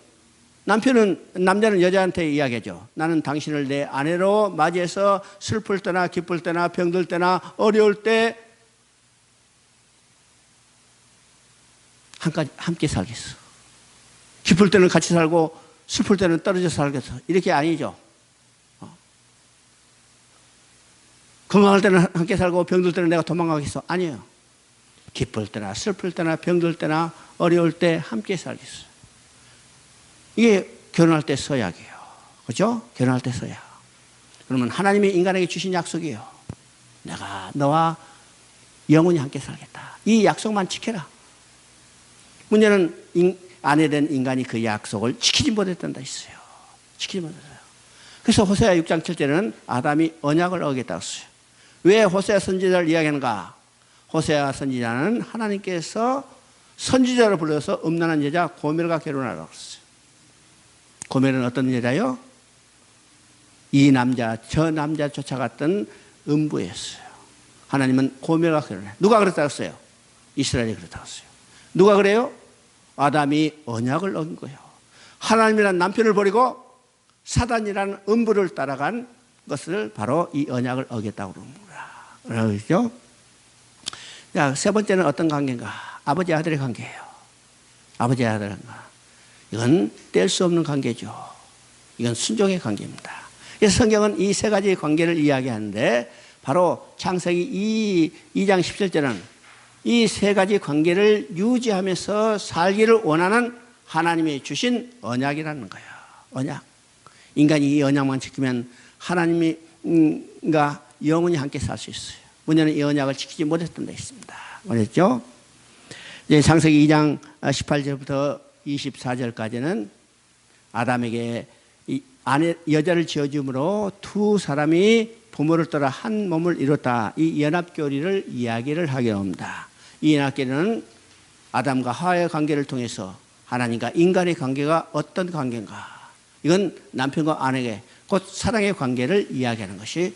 남자는 여자한테 이야기하죠. 나는 당신을 내 아내로 맞이해서 슬플 때나 기쁠 때나 병들 때나 어려울 때 함께 살겠어. 기쁠 때는 같이 살고 슬플 때는 떨어져 살겠어. 이렇게 아니죠. 건강할 때는 함께 살고 병들 때는 내가 도망가겠어. 아니에요. 기쁠 때나 슬플 때나 병들 때나 어려울 때 함께 살겠어. 이게 결혼할 때 서약이에요. 그렇죠? 결혼할 때 서약. 그러면 하나님이 인간에게 주신 약속이에요. 내가 너와 영원히 함께 살겠다. 이 약속만 지켜라. 문제는 아내된 인간이 그 약속을 지키지 못했단다 했어요. 지키지 못했어요. 그래서 호세아 6장 7절에는 아담이 언약을 어겼다고 했어요. 왜 호세아 선지자를 이야기하는가? 호세아 선지자는 하나님께서 선지자로 불러서 음란한 여자 고멜과 결혼하라고 했어요. 고멜은 어떤 여자요? 이 남자, 저 남자 쫓아갔던 음부였어요. 하나님은 고멜과 결혼해. 누가 그랬다고 했어요? 이스라엘이 그랬다고 했어요. 누가 그래요? 아담이 언약을 어긴 거예요. 하나님이라는 남편을 버리고 사단이라는 음부를 따라간 것을 바로 이 언약을 어겼다고 그럽니다. 그렇죠? 자, 세 번째는 어떤 관계인가? 아버지 아들의 관계예요. 아버지 아들의 관계. 이건 뗄 수 없는 관계죠. 이건 순종의 관계입니다. 그래서 성경은 이 세 가지의 관계를 이야기하는데 바로 창세기 2장 17절은 이 세 가지 관계를 유지하면서 살기를 원하는 하나님이 주신 언약이라는 거예요. 언약. 인간이 이 언약만 지키면 하나님과 영원히 함께 살 수 있어요. 문제는 이 언약을 지키지 못했던 데 있습니다. 그랬죠? 이제 창세기 2장 18절부터 24절까지는 아담에게 여자를 지어줌으로 두 사람이 부모를 따라 한 몸을 이뤘다. 이 연합교리를 이야기를 하게 합니다. 이 연합교리는 아담과 하와의 관계를 통해서 하나님과 인간의 관계가 어떤 관계인가. 이건 남편과 아내에게 곧 사랑의 관계를 이야기하는 것이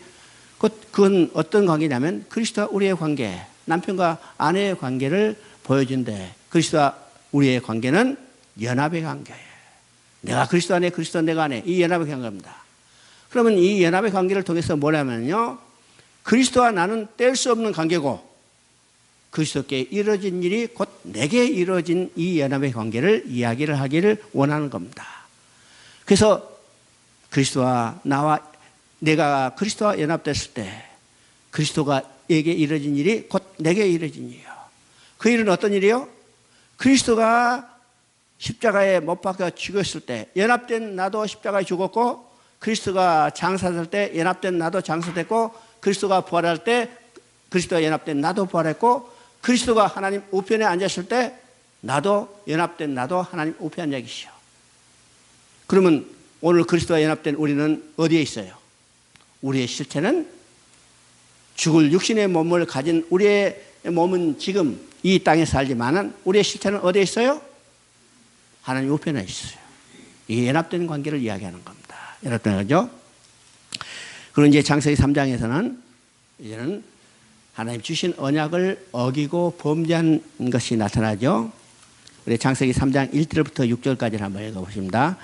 그건 어떤 관계냐면 그리스도와 우리의 관계, 남편과 아내의 관계를 보여준대. 그리스도와 우리의 관계는 연합의 관계예요. 내가 그리스도 안에, 그리스도 내가 안에, 이 연합의 관계입니다. 그러면 이 연합의 관계를 통해서 뭐냐면요, 그리스도와 나는 뗄 수 없는 관계고 그리스도께 이루어진 일이 곧 내게 이루어진 이 연합의 관계를 이야기를 하기를 원하는 겁니다. 그래서 그리스도와 내가 그리스도와 연합됐을 때 그리스도가에게 이루어진 일이 곧 내게 이루어진 일이에요. 그 일은 어떤 일이요? 그리스도가 십자가에 못 박혀 죽었을 때 연합된 나도 십자가에 죽었고, 그리스도가 장사될 때 연합된 나도 장사됐고, 그리스도가 부활할 때 그리스도와 연합된 나도 부활했고, 그리스도가 하나님 우편에 앉았을 때 나도 연합된 나도 하나님 우편에 앉아 계시오. 그러면 오늘 그리스도와 연합된 우리는 어디에 있어요? 우리의 실체는 죽을 육신의 몸을 가진 우리의 몸은 지금 이 땅에 살지만은 우리의 실체는 어디에 있어요? 하나님 우편에 있어요. 이게 연합된 관계를 이야기하는 겁니다. 연합된 거죠. 그리고 이제 창세기 3장에서는 이제는 하나님 주신 언약을 어기고 범죄한 것이 나타나죠. 우리 창세기 3장 1절부터 6절까지를 한번 읽어보십니다.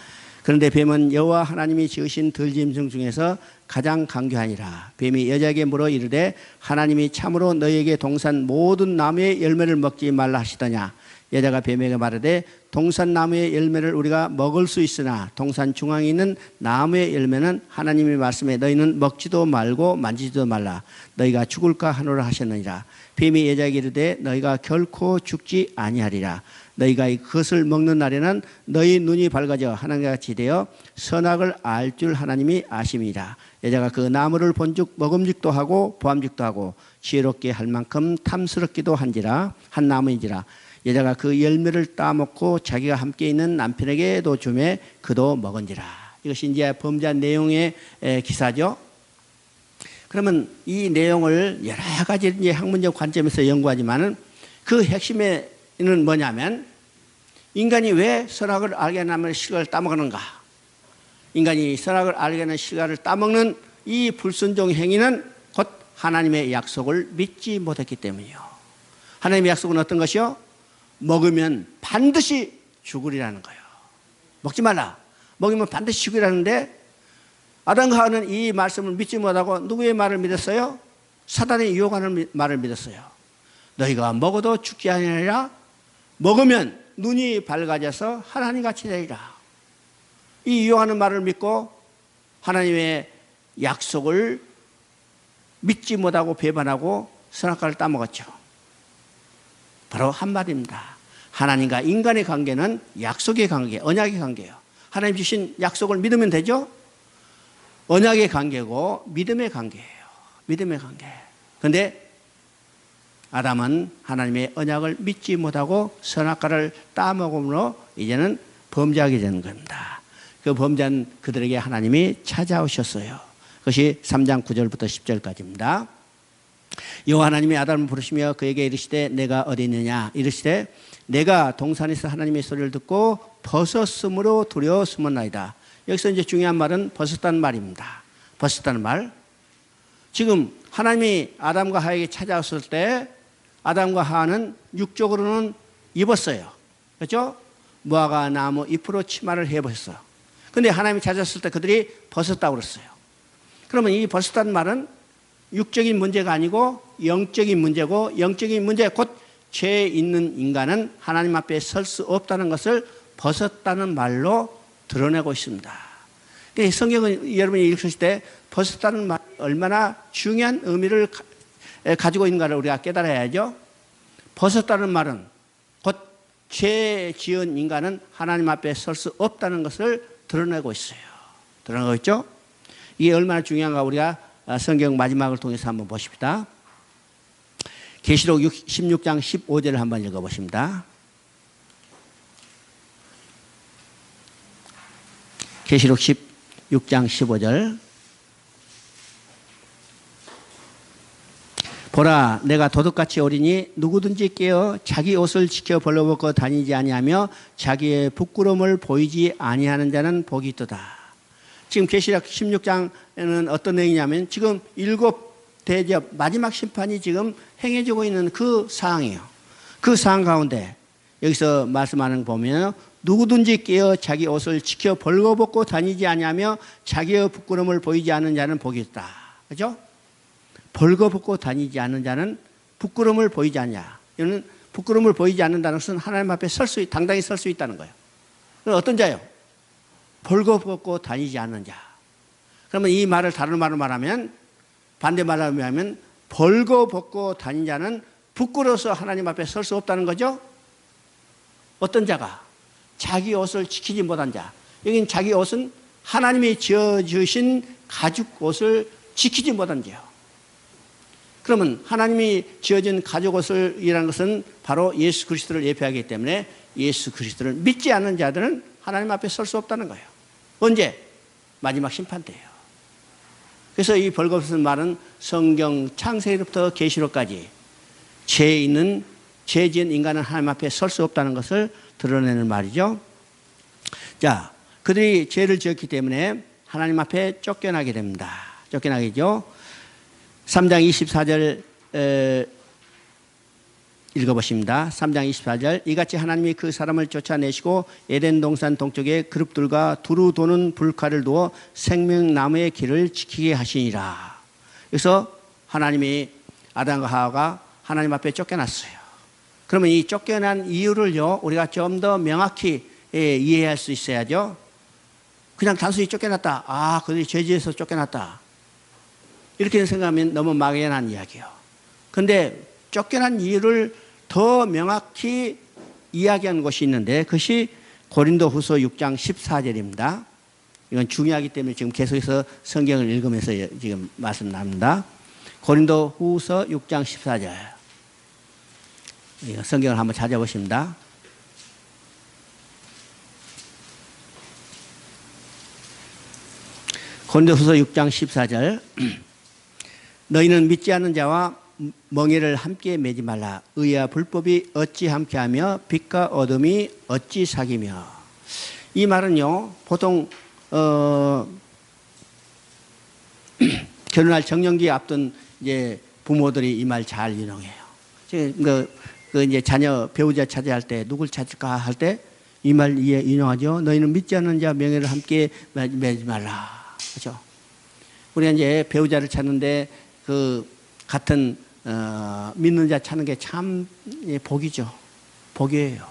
그런데 뱀은 여호와 하나님이 지으신 들짐승 중에서 가장 강교하니라. 뱀이 여자에게 물어 이르되 하나님이 참으로 너희에게 동산 모든 나무의 열매를 먹지 말라 하시더냐. 여자가 뱀에게 말하되 동산 나무의 열매를 우리가 먹을 수 있으나 동산 중앙에 있는 나무의 열매는 하나님의 말씀에 너희는 먹지도 말고 만지지도 말라. 너희가 죽을까 하노라 하셨느니라. 뱀이 여자에게 이르되 너희가 결코 죽지 아니하리라. 너희가 그것을 먹는 날에는 너희 눈이 밝아져 하나님과 같이 되어 선악을 알 줄 하나님이 아심이라. 여자가 그 나무를 본즉 먹음직도 하고 보암직도 하고 지혜롭게 할 만큼 탐스럽기도 한지라 한 나무인지라. 여자가 그 열매를 따먹고 자기가 함께 있는 남편에게도 주매 그도 먹은지라. 이것이 이제 범죄한 내용의 기사죠. 그러면 이 내용을 여러 가지 이제 학문적 관점에서 연구하지만은 그 핵심에는 뭐냐면 인간이 왜 선악을 알게 하면 실과를 따먹는가? 인간이 선악을 알게 하는 실과를 따먹는 이 불순종 행위는 곧 하나님의 약속을 믿지 못했기 때문이요. 하나님의 약속은 어떤 것이요? 먹으면 반드시 죽으리라는 거예요. 먹지 말라. 먹으면 반드시 죽으리라는데 아담과 하와는 이 말씀을 믿지 못하고 누구의 말을 믿었어요? 사단의 유혹하는 말을 믿었어요. 너희가 먹어도 죽지 아니하리라. 먹으면 눈이 밝아져서 하나님같이 되리라. 이 유혹하는 말을 믿고 하나님의 약속을 믿지 못하고 배반하고 선악과를 따먹었죠. 바로 한마디입니다. 하나님과 인간의 관계는 약속의 관계, 언약의 관계예요. 하나님 주신 약속을 믿으면 되죠? 언약의 관계고 믿음의 관계예요. 믿음의 관계. 그런데 아담은 하나님의 언약을 믿지 못하고 선악과를 따먹음으로 이제는 범죄하게 되는 겁니다. 그 범죄한 그들에게 하나님이 찾아오셨어요. 그것이 3장 9절부터 10절까지입니다. 여호와 하나님이 아담을 부르시며 그에게 이르시되 내가 어디 있느냐 이르시되 내가 동산에서 하나님의 소리를 듣고 벗었으므로 두려워 숨었나이다. 여기서 이제 중요한 말은 벗었다는 말입니다. 벗었다는 말. 지금 하나님이 아담과 하와에게 찾아왔을 때 아담과 하와는 육적으로는 입었어요. 그렇죠? 무화과 나무 잎으로 치마를 해보셨어요. 그런데 하나님이 찾아왔을 때 그들이 벗었다고 그랬어요. 그러면 이 벗었다는 말은 육적인 문제가 아니고 영적인 문제고, 영적인 문제 곧 죄 있는 인간은 하나님 앞에 설 수 없다는 것을 벗었다는 말로 드러내고 있습니다. 성경은 여러분이 읽으실 때 벗었다는 말이 얼마나 중요한 의미를 가지고 있는가를 우리가 깨달아야죠. 벗었다는 말은 곧 죄 지은 인간은 하나님 앞에 설 수 없다는 것을 드러내고 있어요. 드러내고 있죠? 이게 얼마나 중요한가 우리가 성경 마지막을 통해서 한번 보십시다. 계시록 16장 15절을 한번 읽어보십니다. 계시록 16장 15절. 보라 내가 도둑같이 오리니 누구든지 깨어 자기 옷을 지켜 벌러벗고 다니지 아니하며 자기의 부끄러움을 보이지 아니하는 자는 복이 있도다. 지금 계시록 16장에는 어떤 내용이냐면 지금 7대접 마지막 심판이 지금 행해지고 있는 그 상황이에요. 그 상황 가운데 여기서 말씀하는 거 보면 누구든지 깨어 자기 옷을 지켜 벌거벗고 다니지 아니하며 자기의 부끄러움을 보이지 않는 자는 복이 있다. 그렇죠? 벌거벗고 다니지 않는 자는 부끄러움을 보이지 않냐. 이거는 부끄러움을 보이지 않는다는 것은 하나님 앞에 당당히 설 수 있다는 거예요. 어떤 자요? 벌거벗고 다니지 않는 자. 그러면 이 말을 다른 말로 말하면 반대 말로 하면 벌거벗고 다닌 자는 부끄러워서 하나님 앞에 설 수 없다는 거죠. 어떤 자가? 자기 옷을 지키지 못한 자. 여기는 자기 옷은 하나님이 지어주신 가죽 옷을 지키지 못한 자예요. 그러면 하나님이 지어진 가죽 옷을 이라는 것은 바로 예수 그리스도를 예표하기 때문에 예수 그리스도를 믿지 않는 자들은 하나님 앞에 설 수 없다는 거예요. 언제? 마지막 심판 때예요. 그래서 이 벌거벗은 말은 성경 창세기부터 계시록까지 죄 지은 인간은 하나님 앞에 설 수 없다는 것을 드러내는 말이죠. 자, 그들이 죄를 지었기 때문에 하나님 앞에 쫓겨나게 됩니다. 쫓겨나게죠. 3장 24절 읽어보십니다. 3장 24절 이같이 하나님이 그 사람을 쫓아내시고 에덴 동산 동쪽에 그룹들과 두루 도는 불칼을 두어 생명나무의 길을 지키게 하시니라. 그래서 하나님이 아담과 하와가 하나님 앞에 쫓겨났어요. 그러면 이 쫓겨난 이유를요 우리가 좀 더 명확히 이해할 수 있어야죠. 그냥 단순히 쫓겨났다. 아, 그들이 죄지어서 쫓겨났다. 이렇게 생각하면 너무 막연한 이야기예요. 그런데 쫓겨난 이유를 더 명확히 이야기하는 것이 있는데 그것이 고린도후서 6장 14절입니다. 이건 중요하기 때문에 지금 계속해서 성경을 읽으면서 지금 말씀 나눕니다. 고린도후서 6장 14절. 성경을 한번 찾아보십니다. 고린도후서 6장 14절. 너희는 믿지 않는 자와 멍에를 함께 매지 말라. 의와 불법이 어찌 함께하며 빛과 어둠이 어찌 사귀며. 이 말은요 보통 결혼할 정년기 앞둔 이제 부모들이 이 말 잘 인용해요. 그 이제 자녀 배우자 찾아야 할 때 누굴 찾을까 할 때 이 말 인용하죠. 너희는 믿지 않는 자 명예를 함께 매지 말라. 그렇죠? 우리가 이제 배우자를 찾는데 그 같은 믿는 자 찾는 게 참 복이죠. 복이에요.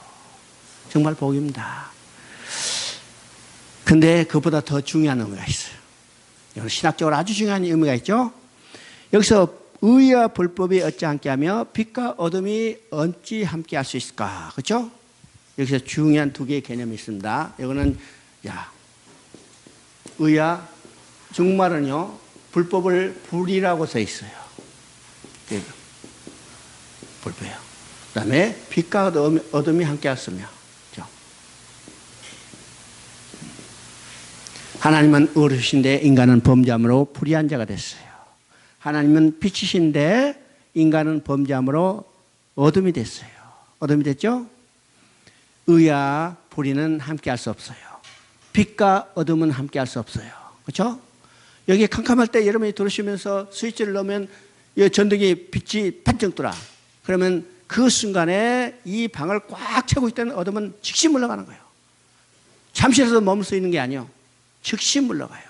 정말 복입니다. 근데 그보다 더 중요한 의미가 있어요. 이건 신학적으로 아주 중요한 의미가 있죠. 여기서 의와 불법이 어찌 함께하며 빛과 어둠이 어찌 함께할 수 있을까? 그렇죠? 여기서 중요한 두 개의 개념이 있습니다. 이거는 의와 중국말은요 불법을 불이라고 써 있어요. 불보예요. 그 다음에 빛과 어둠이 함께하였으며. 그렇죠? 하나님은 의로우신데 인간은 범죄함으로 불의한 자가 됐어요. 하나님은 빛이신데 인간은 범죄함으로 어둠이 됐어요. 어둠이 됐죠? 의와 불의는 함께할 수 없어요. 빛과 어둠은 함께할 수 없어요. 그렇죠? 여기 캄캄할 때 여러분이 들으시면서 스위치를 넣으면 이 전등이 빛이 반짝 돌아. 그러면 그 순간에 이 방을 꽉 채우고 있다는 어둠은 즉시 물러가는 거예요. 잠시라도 머물 수 있는 게 아니에요. 즉시 물러가요.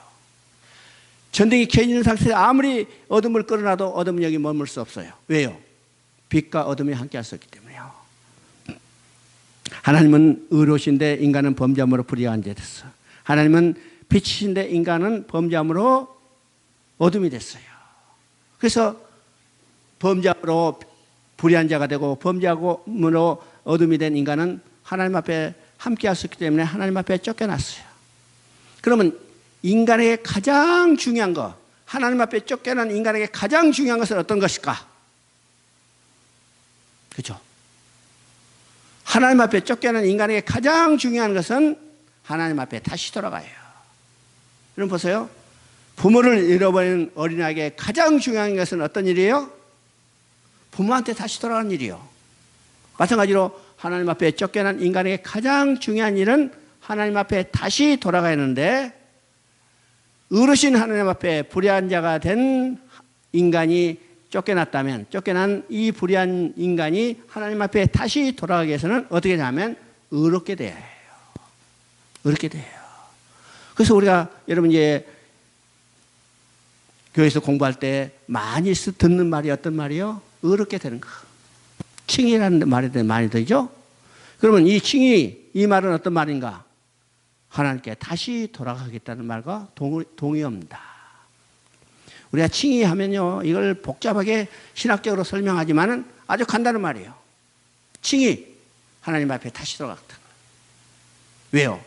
전등이 켜 있는 상태에서 아무리 어둠을 끌어놔도 어둠은 여기 머물 수 없어요. 왜요? 빛과 어둠이 함께 할 수 없기 때문에요. 하나님은 의로우신데 인간은 범죄함으로 불의한 자 됐어. 하나님은 빛이신데 인간은 범죄함으로 어둠이 됐어요. 그래서 범죄함으로 불의한 자가 되고 범죄함으로 어둠이 된 인간은 하나님 앞에 함께 할 수 있기 때문에 하나님 앞에 쫓겨났어요. 그러면 인간에게 가장 중요한 것, 하나님 앞에 쫓겨난 인간에게 가장 중요한 것은 어떤 것일까? 그렇죠? 하나님 앞에 쫓겨난 인간에게 가장 중요한 것은 하나님 앞에 다시 돌아가요. 여러분 보세요. 부모를 잃어버린 어린아이에게 가장 중요한 것은 어떤 일이에요? 부모한테 다시 돌아가는 일이요. 마찬가지로 하나님 앞에 쫓겨난 인간에게 가장 중요한 일은 하나님 앞에 다시 돌아가야 하는데, 의로우신 하나님 앞에 불의한 자가 된 인간이 쫓겨났다면, 쫓겨난 이 불의한 인간이 하나님 앞에 다시 돌아가기 위해서는 어떻게 하냐면 의롭게 돼야 해요. 의롭게 돼요. 그래서 우리가 여러분 이제 교회에서 공부할 때 많이 듣는 말이 어떤 말이요? 의롭게 되는 거. 칭의라는 말이 많이 들죠? 그러면 이 칭의, 이 말은 어떤 말인가? 하나님께 다시 돌아가겠다는 말과 동의합니다. 우리가 칭의하면요, 이걸 복잡하게 신학적으로 설명하지만은 아주 간단한 말이에요. 칭의, 하나님 앞에 다시 돌아갔다. 왜요?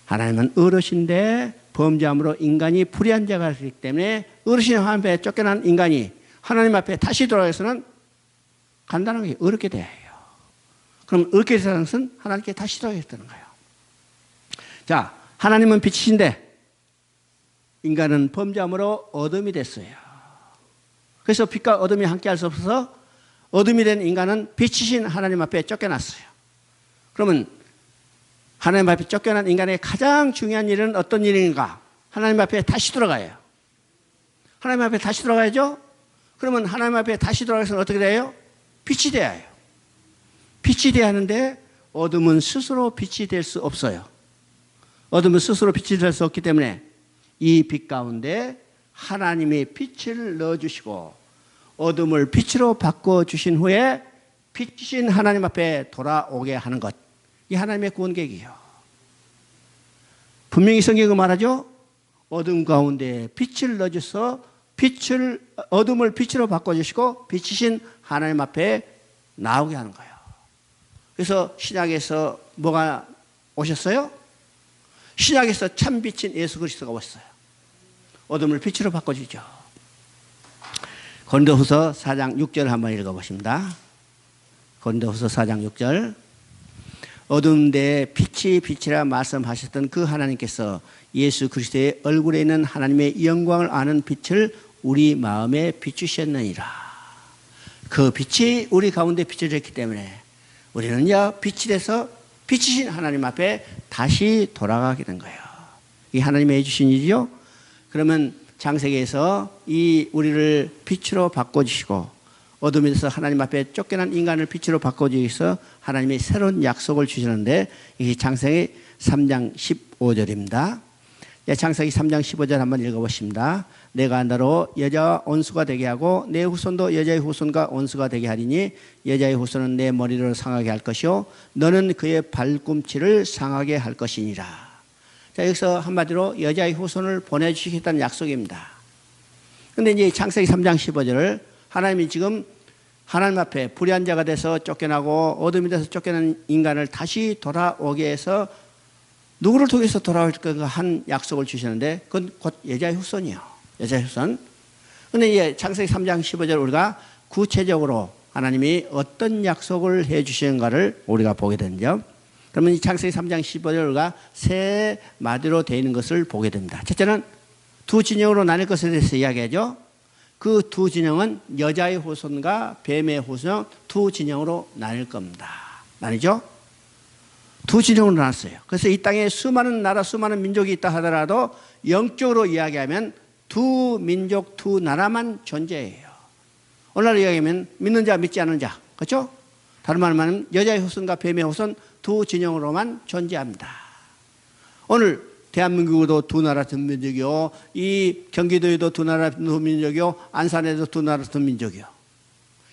하나님은 의로우신데 범죄함으로 인간이 불의한 자가 되기 때문에 의로우신 하나님 앞에 쫓겨난 인간이 하나님 앞에 다시 돌아가서는 간단하게 의롭게 돼야 해요. 그럼 의롭게 되는 것은 하나님께 다시 돌아가겠다는 거예요. 자, 하나님은 빛이신데 인간은 범죄함으로 어둠이 됐어요. 그래서 빛과 어둠이 함께 할 수 없어서 어둠이 된 인간은 빛이신 하나님 앞에 쫓겨났어요. 그러면 하나님 앞에 쫓겨난 인간의 가장 중요한 일은 어떤 일인가? 하나님 앞에 다시 돌아가요. 하나님 앞에 다시 돌아가야죠? 그러면 하나님 앞에 다시 돌아가서는 어떻게 돼요? 빛이 돼야 해요. 빛이 돼야 하는데 어둠은 스스로 빛이 될 수 없어요. 어둠은 스스로 빛이 될 수 없기 때문에 이 빛 가운데 하나님이 빛을 넣어주시고 어둠을 빛으로 바꿔주신 후에 빛이신 하나님 앞에 돌아오게 하는 것. 이 하나님의 구원 계획이에요. 분명히 성경은 말하죠. 어둠 가운데 빛을 넣어줘서 어둠을 빛으로 바꿔주시고 빛이신 하나님 앞에 나오게 하는 거예요. 그래서 신약에서 뭐가 오셨어요? 신약에서 참 빛인 예수 그리스도가 오셨어요. 어둠을 빛으로 바꿔주죠. 고린도후서 4장 6절 한번 읽어보십니다. 고린도후서 4장 6절. 어둠 대 빛이 빛이라 말씀하셨던 그 하나님께서 예수 그리스도의 얼굴에 있는 하나님의 영광을 아는 빛을 우리 마음에 비추셨느니라. 그 빛이 우리 가운데 빛을 줬기 때문에 우리는요, 빛이 돼서 빛이신 하나님 앞에 다시 돌아가게 된 거예요. 이 하나님이 해주신 일이죠. 그러면 창세기에서 이 우리를 빛으로 바꿔주시고 어둠에서 하나님 앞에 쫓겨난 인간을 빛으로 바꿔주기 위해서 하나님이 새로운 약속을 주시는데 이게 창세기 3장 15절입니다. 창세기 3장 15절 한번 읽어보십니다. 내가 너로 여자와 원수가 되게 하고 내 후손도 여자의 후손과 원수가 되게 하리니 여자의 후손은 내 머리를 상하게 할 것이요 너는 그의 발꿈치를 상하게 할 것이니라. 자, 여기서 한마디로 여자의 후손을 보내주시겠다는 약속입니다. 그런데 이제 창세기 3장 15절을 하나님이 지금 하나님 앞에 불의한 자가 돼서 쫓겨나고 어둠이 돼서 쫓겨난 인간을 다시 돌아오게 해서 누구를 통해서 돌아올 건가 한 약속을 주시는데 그건 곧 여자의 후손이요. 여자의 후손. 그런데 이제 창세기 3장 15절 우리가 구체적으로 하나님이 어떤 약속을 해 주시는가를 우리가 보게 되는죠. 그러면 이 창세기 3장 15절과 세 마디로 되어 있는 것을 보게 됩니다. 첫째는 두 진영으로 나뉠 것에 대해서 이야기하죠. 그 두 진영은 여자의 후손과 뱀의 후손 두 진영으로 나뉠 겁니다. 나뉘죠? 두 진영으로 나눴어요. 그래서 이 땅에 수많은 나라, 수많은 민족이 있다 하더라도 영적으로 이야기하면 두 민족, 두 나라만 존재해요. 오늘날 이야기하면 믿는 자, 믿지 않는 자. 그렇죠? 다른 말로 말하면 여자의 후손과 뱀의 후손 두 진영으로만 존재합니다. 오늘 대한민국도 두 나라 두 민족이요, 이 경기도에도 두 나라 두 민족이요, 안산에도 두 나라 두 민족이요.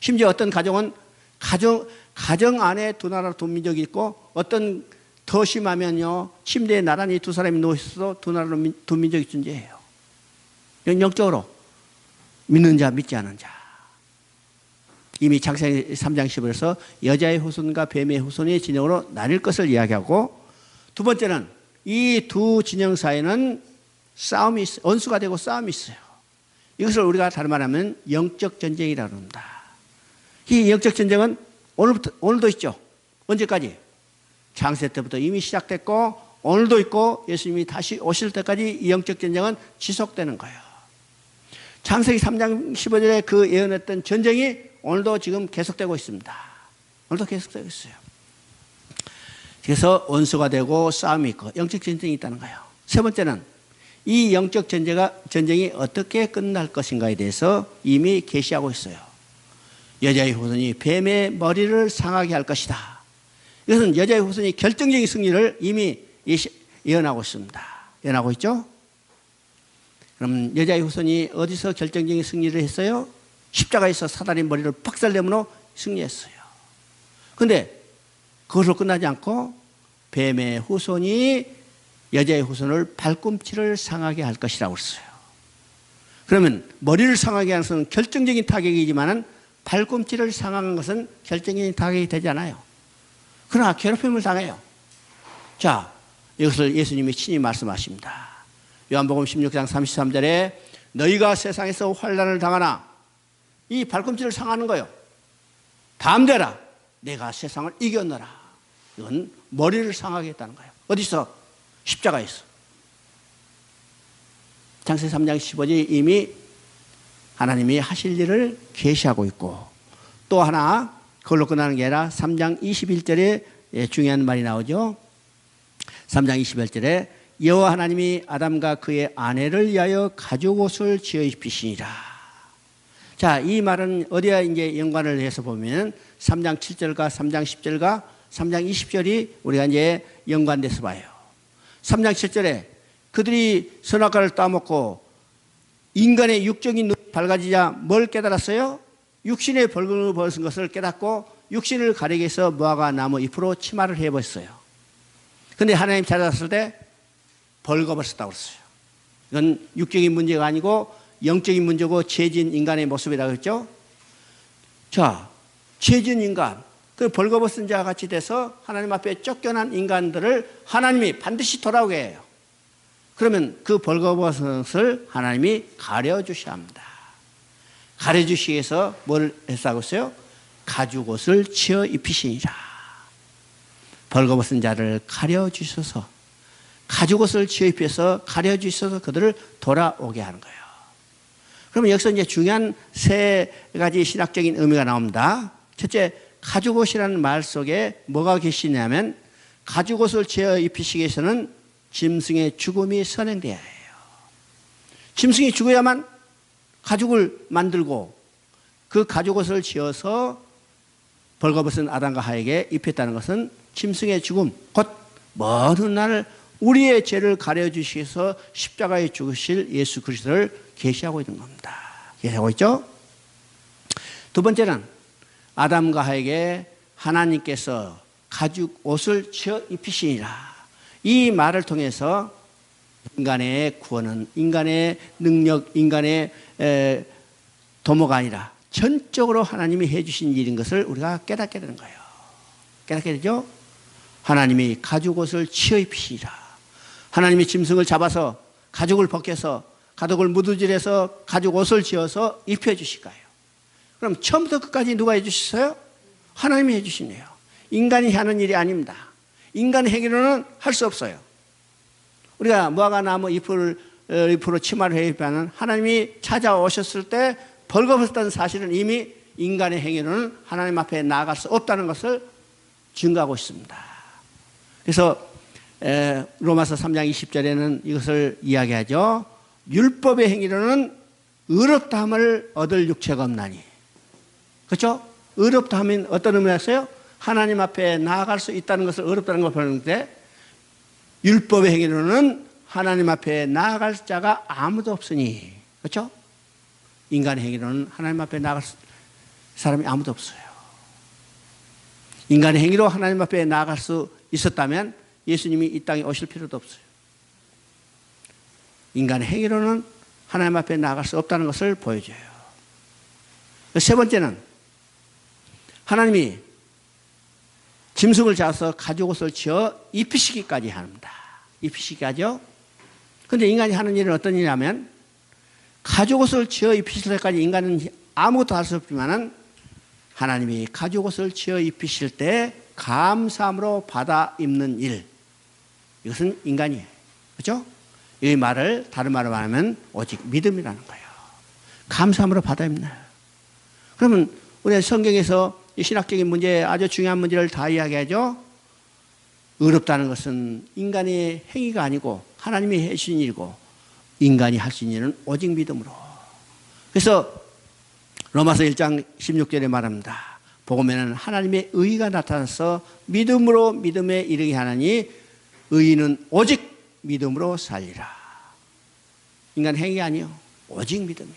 심지어 어떤 가정은 가정 안에 두 나라 두 민족이 있고, 어떤 더 심하면요, 침대에 나란히 두 사람이 누워 있어도 두 나라 두 민족이 존재해요. 영적으로 믿는 자, 믿지 않는 자. 이미 창세기 3장 10절에서 여자의 후손과 뱀의 후손의 진영으로 나뉠 것을 이야기하고, 두 번째는 이 두 진영 사이에는 싸움이 있어요. 원수가 되고 싸움이 있어요. 이것을 우리가 다른 말하면 영적 전쟁이라고 합니다. 이 영적 전쟁은 오늘도 있죠. 언제까지? 창세 때부터 이미 시작됐고 오늘도 있고 예수님이 다시 오실 때까지 이 영적 전쟁은 지속되는 거예요. 창세기 3장 15절에 그 예언했던 전쟁이 오늘도 지금 계속되고 있습니다. 오늘도 계속되고 있어요. 그래서 원수가 되고 싸움이 있고 영적 전쟁이 있다는 거예요. 세 번째는 이 영적 전쟁이 어떻게 끝날 것인가에 대해서 이미 계시하고 있어요. 여자의 후손이 뱀의 머리를 상하게 할 것이다. 이것은 여자의 후손이 결정적인 승리를 이미 예언하고 있습니다. 예언하고 있죠? 그럼 여자의 후손이 어디서 결정적인 승리를 했어요? 십자가에서 사단의 머리를 박살내므로 승리했어요. 그런데 그것으로 끝나지 않고 뱀의 후손이 여자의 후손을 발꿈치를 상하게 할 것이라고 했어요. 그러면 머리를 상하게 하는 것은 결정적인 타격이지만 발꿈치를 상하는 것은 결정적인 타격이 되지 않아요. 그러나 괴롭힘을 당해요. 자, 이것을 예수님이 친히 말씀하십니다. 요한복음 16장 33절에 너희가 세상에서 환난을 당하나, 이 발꿈치를 상하는 거예요. 담대라, 내가 세상을 이겼노라. 이건 머리를 상하게 했다는 거예요. 어디서? 십자가에서. 창세기 3장 15절에 이미 하나님이 하실 일을 계시하고 있고, 또 하나 그걸로 끝나는 게 아니라 3장 21절에 중요한 말이 나오죠. 3장 21절에 여호와 하나님이 아담과 그의 아내를 위하여 가죽옷을 지어 입히시니라. 자, 이 말은 어디와 이제 연관을 해서 보면 3장 7절과 3장 10절과 3장 20절이 우리가 이제 연관돼서 봐요. 3장 7절에 그들이 선악과를 따먹고 인간의 육적인 눈이 밝아지자 뭘 깨달았어요? 육신의 벌금을 벗은 것을 깨닫고 육신을 가리기 위해서 무화과 나무 잎으로 치마를 해버렸어요. 그런데 하나님 찾아왔을 때 벌거벗었다고 그랬어요. 이건 육적인 문제가 아니고 영적인 문제고 죄진 인간의 모습이라고 했죠. 자, 죄진 인간, 그 벌거벗은 자와 같이 돼서 하나님 앞에 쫓겨난 인간들을 하나님이 반드시 돌아오게 해요. 그러면 그 벌거벗은 것을 하나님이 가려주셔야 합니다. 가려주시기 위해서 뭘 했다고 했어요? 가죽옷을 지어 입히시니라. 벌거벗은 자를 가려주셔서, 가죽옷을 지어 입혀서 가려주셔서 그들을 돌아오게 하는 거예요. 그러면 여기서 이제 중요한 세 가지 신학적인 의미가 나옵니다. 첫째, 가죽옷이라는 말 속에 뭐가 계시냐면, 가죽옷을 지어 입히시기 위해서는 짐승의 죽음이 선행되어야 해요. 짐승이 죽어야만 가죽을 만들고 그 가죽옷을 지어서 벌거벗은 아담과 하에게 입혔다는 것은 짐승의 죽음, 곧 먼 훗날 우리의 죄를 가려주시기 위해서 십자가에 죽으실 예수 그리스도를 계시하고 있는 겁니다. 계시하고 있죠? 두 번째는 아담과 하에게 하나님께서 가죽 옷을 지어 입히시니라. 이 말을 통해서 인간의 구원은 인간의 능력, 인간의 도모가 아니라 전적으로 하나님이 해주신 일인 것을 우리가 깨닫게 되는 거예요. 깨닫게 되죠? 하나님이 가죽 옷을 지어 입히시라. 하나님이 짐승을 잡아서 가죽을 벗겨서 가죽을 무두질해서 가죽 옷을 지어서 입혀주실 거예요. 그럼 처음부터 끝까지 누가 해주셨어요? 하나님이 해주시네요. 인간이 하는 일이 아닙니다. 인간의 행위로는 할 수 없어요. 우리가 무화과나무 잎으로 치마를 해입하는 하나님이 찾아오셨을 때 벌거벗었던 사실은 이미 인간의 행위로는 하나님 앞에 나아갈 수 없다는 것을 증거하고 있습니다. 그래서 로마서 3장 20절에는 이것을 이야기하죠. 율법의 행위로는 의롭다 함을 얻을 육체가 없나니. 그렇죠? 의롭다 하면 어떤 의미였어요? 하나님 앞에 나아갈 수 있다는 것을 어렵다는 걸 보는데, 율법의 행위로는 하나님 앞에 나아갈 자가 아무도 없으니. 그렇죠? 인간의 행위로는 하나님 앞에 나아갈 사람이 아무도 없어요. 인간의 행위로 하나님 앞에 나아갈 수 있었다면 예수님이 이 땅에 오실 필요도 없어요. 인간의 행위로는 하나님 앞에 나아갈 수 없다는 것을 보여줘요. 세 번째는 하나님이 짐승을 잡아서 가죽옷을 지어 입히시기까지 합니다. 입히시기 하죠. 그런데 인간이 하는 일은 어떤 일이냐면, 가죽옷을 지어 입히실 때까지 인간은 아무것도 할 수 없지만은 하나님이 가죽옷을 지어 입히실 때 감사함으로 받아 입는 일, 이것은 인간이에요. 그렇죠? 이 말을 다른 말로 말하면 오직 믿음이라는 거예요. 감사함으로 받아 입는. 그러면 우리가 성경에서 이 신학적인 문제, 아주 중요한 문제를 다 이야기하죠. 의롭다는 것은 인간의 행위가 아니고 하나님이 해주신 일이고, 인간이 할 수 있는 일은 오직 믿음으로. 그래서 로마서 1장 16절에 말합니다. 복음에는 하나님의 의가 나타나서 믿음으로 믿음에 이르게 하나니 의인은 오직 믿음으로 살리라. 인간 행위가 아니요, 오직 믿음이요.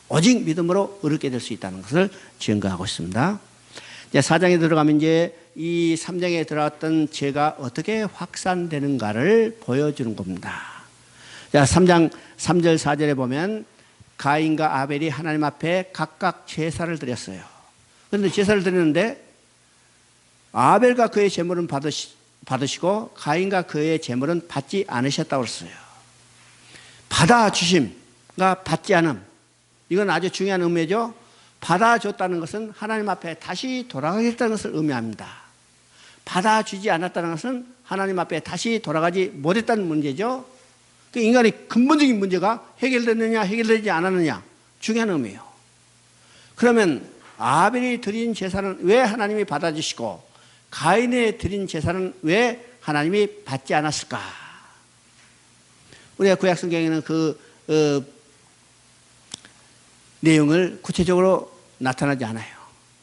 오직 믿음으로 의롭게 될 수 있다는 것을 증거하고 있습니다. 이제 4장에 들어가면 이제 이 3장에 들어갔던 죄가 어떻게 확산되는가를 보여주는 겁니다. 자, 3장 3절 4절에 보면 가인과 아벨이 하나님 앞에 각각 제사를 드렸어요. 그런데 제사를 드리는데 아벨과 그의 제물은 받으시고 가인과 그의 제물은 받지 않으셨다고 했어요. 받아주심과 받지 않음, 이건 아주 중요한 의미죠. 받아줬다는 것은 하나님 앞에 다시 돌아가겠다는 것을 의미합니다. 받아주지 않았다는 것은 하나님 앞에 다시 돌아가지 못했다는 문제죠. 그 인간의 근본적인 문제가 해결됐느냐 해결되지 않았느냐, 중요한 의미예요. 그러면 아벨이 드린 제사는 왜 하나님이 받아주시고 가인의 드린 제사는 왜 하나님이 받지 않았을까? 우리가 구약 성경에는 내용을 구체적으로 나타나지 않아요.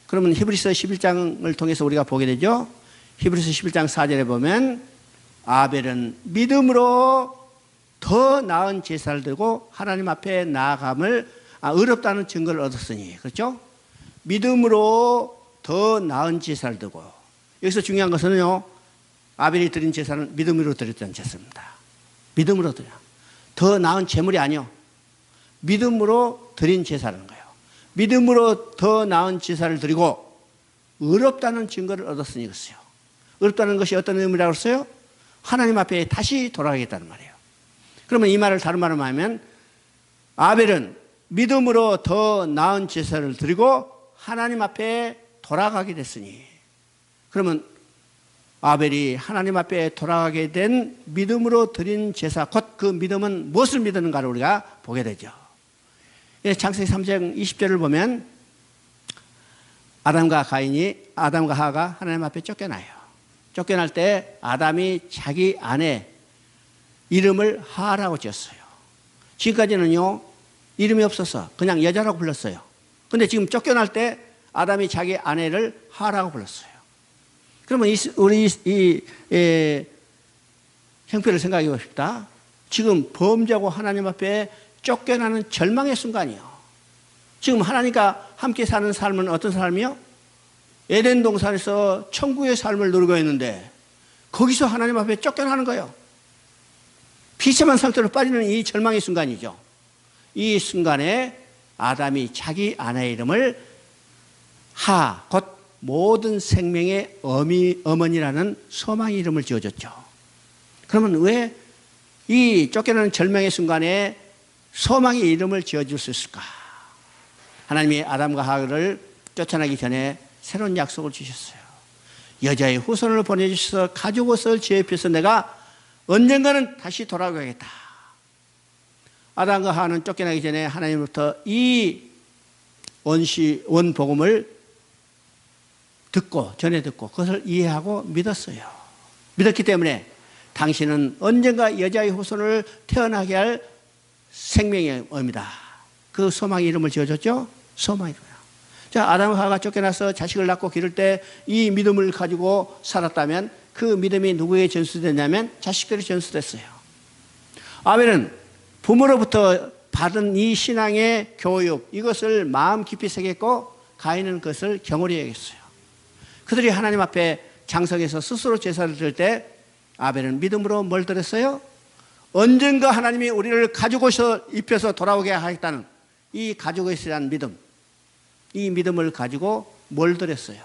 그러면 히브리서 11장을 통해서 우리가 보게 되죠. 히브리서 11장 4절에 보면 아벨은 믿음으로 더 나은 제사를 들고 하나님 앞에 나아감을 의롭다는 증거를 얻었으니, 그렇죠? 믿음으로 더 나은 제사를 들고, 여기서 중요한 것은요, 아벨이 드린 제사는 믿음으로 드렸다는 제사입니다. 믿음으로 드려. 더 나은 제물이 아니요, 믿음으로 드린 제사라는 거예요. 믿음으로 더 나은 제사를 드리고 의롭다는 증거를 얻었으니 그랬어요. 의롭다는 것이 어떤 의미라고 했어요? 하나님 앞에 다시 돌아가겠다는 말이에요. 그러면 이 말을 다른 말로 하면 아벨은 믿음으로 더 나은 제사를 드리고 하나님 앞에 돌아가게 됐으니, 그러면 아벨이 하나님 앞에 돌아가게 된 믿음으로 드린 제사, 곧 그 믿음은 무엇을 믿었는가를 우리가 보게 되죠. 창세기 3장 20절을 보면 아담과 하가 하나님 앞에 쫓겨나요. 쫓겨날 때 아담이 자기 아내 이름을 하라고 지었어요. 지금까지는요, 이름이 없어서 그냥 여자라고 불렀어요. 근데 지금 쫓겨날 때 아담이 자기 아내를 하라고 불렀어요. 그러면 우리 형편을 생각해 봅시다. 지금 범죄하고 하나님 앞에 쫓겨나는 절망의 순간이요. 지금 하나님과 함께 사는 삶은 어떤 삶이요? 에덴 동산에서 천국의 삶을 누리고 있는데 거기서 하나님 앞에 쫓겨나는 거예요. 비참한 상태로 빠지는 이 절망의 순간이죠. 이 순간에 아담이 자기 아내의 이름을 하, 곧 모든 생명의 어머니라는 소망의 이름을 지어줬죠. 그러면 왜 이 쫓겨나는 절망의 순간에 소망의 이름을 지어줄 수 있을까? 하나님이 아담과 하와를 쫓아내기 전에 새로운 약속을 주셨어요. 여자의 후손을 보내주셔서 가죽옷을 제입해서 내가 언젠가는 다시 돌아가겠다. 아담과 하와는 쫓겨나기 전에 하나님으로부터 이 원복음을 전해 듣고 그것을 이해하고 믿었어요. 믿었기 때문에 당신은 언젠가 여자의 후손을 태어나게 할 생명입니다. 그 소망의 이름을 지어줬죠? 소망의 이름이에요. 자, 아담과 하와가 쫓겨나서 자식을 낳고 기를 때 이 믿음을 가지고 살았다면 그 믿음이 누구에게 전수됐냐면 자식들이 전수됐어요. 아벨은 부모로부터 받은 이 신앙의 교육, 이것을 마음 깊이 새겼고 가인은 그것을 경홀히 여겼어요. 그들이 하나님 앞에 장성해서 스스로 제사를 드릴 때 아벨은 믿음으로 뭘 드렸어요? 언젠가 하나님이 우리를 가죽옷을 입혀서 돌아오게 하겠다는 이 가죽옷에 대한 믿음, 이 믿음을 가지고 뭘 드렸어요?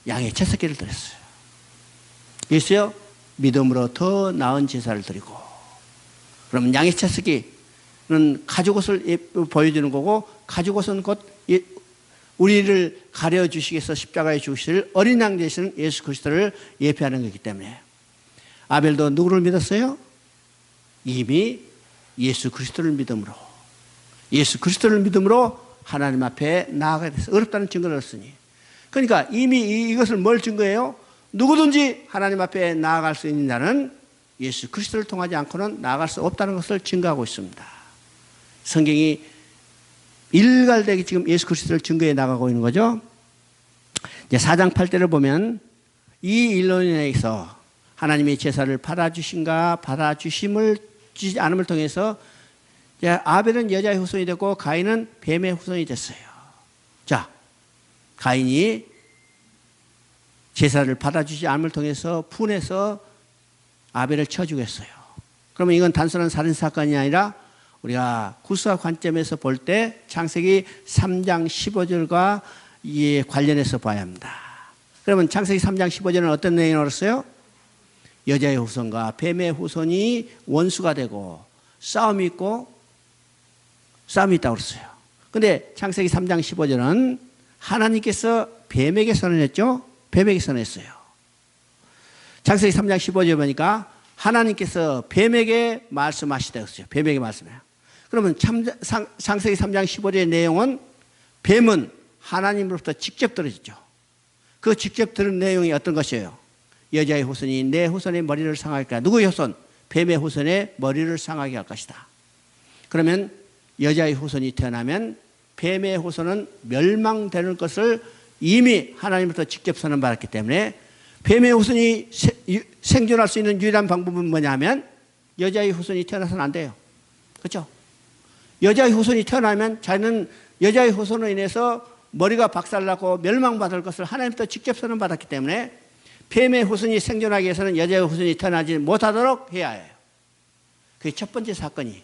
양의 채석기를 드렸어요. 예수요, 믿음으로 더 나은 제사를 드리고, 그러면 양의 채석기는 가죽옷을 보여주는 거고, 가죽옷은 곧 우리를 가려주시기 위해서 십자가에 죽으실 어린 양 되시는 예수 그리스도를 예표하는 것이기 때문에 아벨도 누구를 믿었어요? 이미 예수 그리스도를 믿음으로, 예수 그리스도를 믿음으로 하나님 앞에 나아가야 돼서 어렵다는 증거를 얻었으니, 그러니까 이미 이것을 뭘 증거해요? 누구든지 하나님 앞에 나아갈 수 있는 자는 예수 그리스도를 통하지 않고는 나아갈 수 없다는 것을 증거하고 있습니다. 성경이 일갈되게 지금 예수 그리스도를 증거해 나가고 있는 거죠. 이제 4장 8절을 보면 이 일로 인해서 하나님의 제사를 받아주신가 받아주심을 주지 않음을 통해서 아벨은 여자의 후손이 됐고 가인은 뱀의 후손이 됐어요. 자, 가인이 제사를 받아주지 않음을 통해서 분해서 아벨을 쳐 죽였어요. 그러면 이건 단순한 살인사건이 아니라 우리가 구수화 관점에서 볼 때 창세기 3장 15절과 이에 관련해서 봐야 합니다. 그러면 창세기 3장 15절은 어떤 내용이 나왔어요? 여자의 후손과 뱀의 후손이 원수가 되고 싸움이 있다고 그랬어요. 근데 창세기 3장 15절은 하나님께서 뱀에게 선언했죠? 뱀에게 선언했어요. 창세기 3장 15절에 보니까 하나님께서 뱀에게 말씀하시다 그랬어요. 뱀에게 말씀해요. 그러면 창세기 3장 15절의 내용은 뱀은 하나님으로부터 직접 들어졌죠. 그 직접 들은 내용이 어떤 것이에요? 여자의 후손이 내 후손의 머리를 상하게 할 것이다. 누구의 후손? 뱀의 후손의 머리를 상하게 할 것이다. 그러면 여자의 후손이 태어나면 뱀의 후손은 멸망되는 것을 이미 하나님부터 직접 선언받았기 때문에 뱀의 후손이 생존할 수 있는 유일한 방법은 뭐냐면 여자의 후손이 태어나서는 안 돼요. 그렇죠? 여자의 후손이 태어나면 자기는 여자의 후손으로 인해서 머리가 박살나고 멸망받을 것을 하나님부터 직접 선언받았기 때문에 뱀의 후손이 생존하기 위해서는 여자의 후손이 태어나지 못하도록 해야 해요. 그게 첫 번째 사건이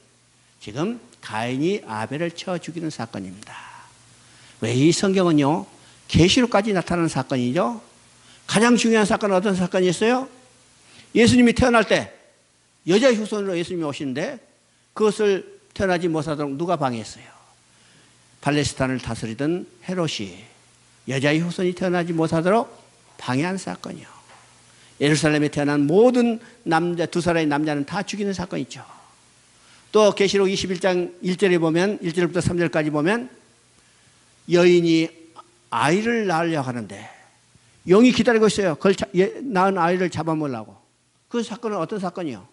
지금 가인이 아벨을 쳐 죽이는 사건입니다. 왜 이 성경은요 계시록까지 나타나는 사건이죠. 가장 중요한 사건은 어떤 사건이었어요? 예수님이 태어날 때 여자의 후손으로 예수님이 오시는데 그것을 태어나지 못하도록 누가 방해했어요? 팔레스타인을 다스리던 헤롯이 여자의 후손이 태어나지 못하도록 방해한 사건이요. 예루살렘에 태어난 모든 남자, 두 사람의 남자는 다 죽이는 사건이죠. 또 계시록 21장 1절에 보면 1절부터 3절까지 보면 여인이 아이를 낳으려고 하는데 용이 기다리고 있어요. 그걸 낳은 아이를 잡아먹으려고. 그 사건은 어떤 사건이요?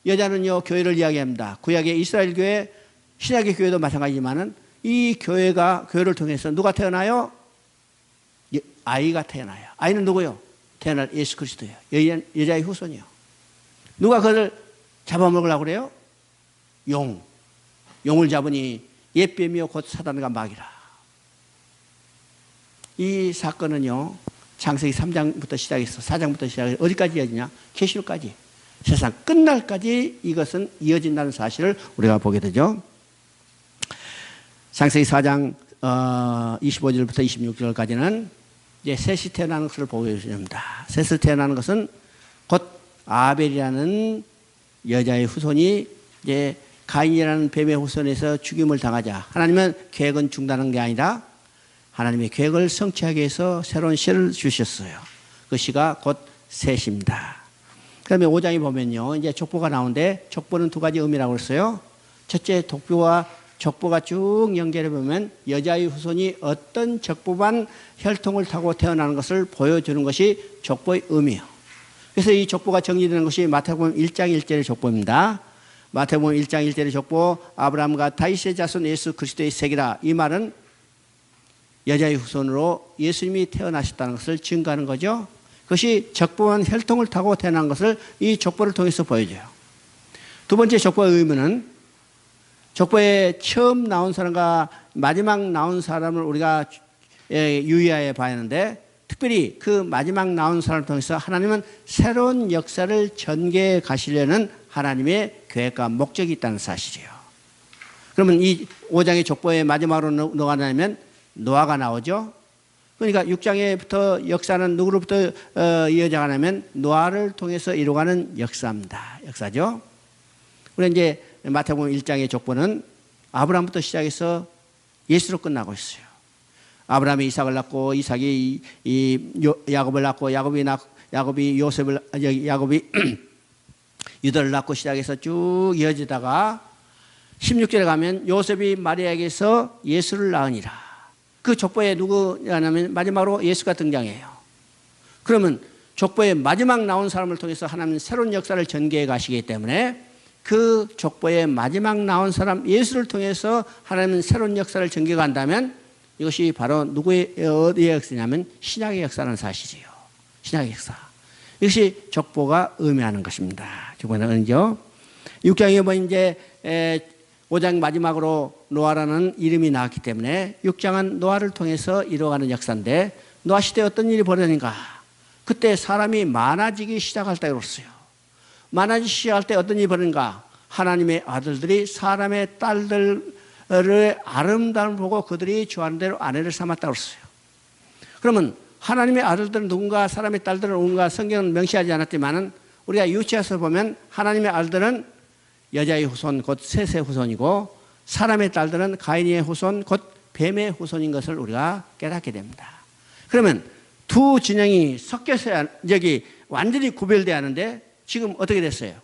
여자는요 교회를 이야기합니다. 구약의 이스라엘 교회, 신약의 교회도 마찬가지지만은 이 교회를 통해서 누가 태어나요? 아이가 태어나요. 아이는 누구요? 태어날 예수 그리스도예요. 여자의 후손이요. 누가 그를 잡아먹으려고 그래요? 용을 잡으니 옛뱀이요 곧 사단과 마귀라. 이 사건은요 창세기 3장부터 시작해서 4장부터 시작해서 어디까지 이어지냐? 계시록까지. 세상 끝날까지 이것은 이어진다는 사실을 우리가 보게 되죠. 창세기 4장 25절부터 26절까지는 이제 셋이 태어나는 것을 보여줍니다. 셋이 태어나는 것은 곧 아벨이라는 여자의 후손이 이제 가인이라는 뱀의 후손에서 죽임을 당하자. 하나님은 계획은 중단한 게 아니라 하나님의 계획을 성취하기 위해서 새로운 씨를 주셨어요. 그 씨가 곧 셋입니다. 그 다음에 5장에 보면요. 이제 족보가 나오는데 족보는 두 가지 의미라고 했어요. 첫째, 족보와 족보가 쭉 연결해 보면 여자의 후손이 어떤 적법한 혈통을 타고 태어나는 것을 보여주는 것이 족보의 의미예요. 그래서 이 족보가 정리되는 것이 마태복음 1장 1절의 족보입니다. 마태복음 1장 1절의 족보, 아브라함과 다윗의 자손 예수 그리스도의 세계라. 이 말은 여자의 후손으로 예수님이 태어나셨다는 것을 증거하는 거죠. 그것이 적법한 혈통을 타고 태어난 것을 이 족보를 통해서 보여줘요. 두 번째 족보의 의미는 족보에 처음 나온 사람과 마지막 나온 사람을 우리가 유의하여 봐야 하는데, 특별히 그 마지막 나온 사람을 통해서 하나님은 새로운 역사를 전개해 가시려는 하나님의 계획과 목적이 있다는 사실이에요. 그러면 이 5장의 족보의 마지막으로 누가 나오면 노아가 나오죠. 그러니까 6장에부터 역사는 누구로부터 이어져 가냐면 노아를 통해서 이루어가는 역사입니다. 역사죠. 우리 이제 마태복음 1장의 족보는 아브라함부터 시작해서 예수로 끝나고 있어요. 아브라함이 이삭을 낳고 이삭이 야곱을 낳고 야곱이 요셉을 야곱이 유다를 낳고 시작해서 쭉 이어지다가 16절에 가면 요셉이 마리아에게서 예수를 낳으니라. 그 족보에 누구냐면 마지막으로 예수가 등장해요. 그러면 족보에 마지막 나온 사람을 통해서 하나님은 새로운 역사를 전개해 가시기 때문에 그 족보에 마지막 나온 사람 예수를 통해서 하나님은 새로운 역사를 전개해 간다면 이것이 바로 누구의 어디의 역사냐면 신약의 역사라는 사실이에요. 신약의 역사. 이것이 족보가 의미하는 것입니다. 족보는 은죠. 6장에 보면 이제 5장 마지막으로 노아라는 이름이 나왔기 때문에 6장은 노아를 통해서 이루어가는 역사인데, 노아 시대에 어떤 일이 벌어지는가? 그때 사람이 많아지기 시작할 때 그랬어요. 많아지기 시작할 때 어떤 일이 벌어지는가? 하나님의 아들들이 사람의 딸들의 아름다움을 보고 그들이 좋아하는 대로 아내를 삼았다고 그랬어요. 그러면 하나님의 아들들은 누군가, 사람의 딸들은 누군가 성경은 명시하지 않았지만 우리가 유치해서 보면 하나님의 아들들은 여자의 후손 곧 셋의 후손이고, 사람의 딸들은 가인의 후손 곧 뱀의 후손인 것을 우리가 깨닫게 됩니다. 그러면 두 진영이 섞여서 여기 완전히 구별되어야 하는데 지금 어떻게 됐어요?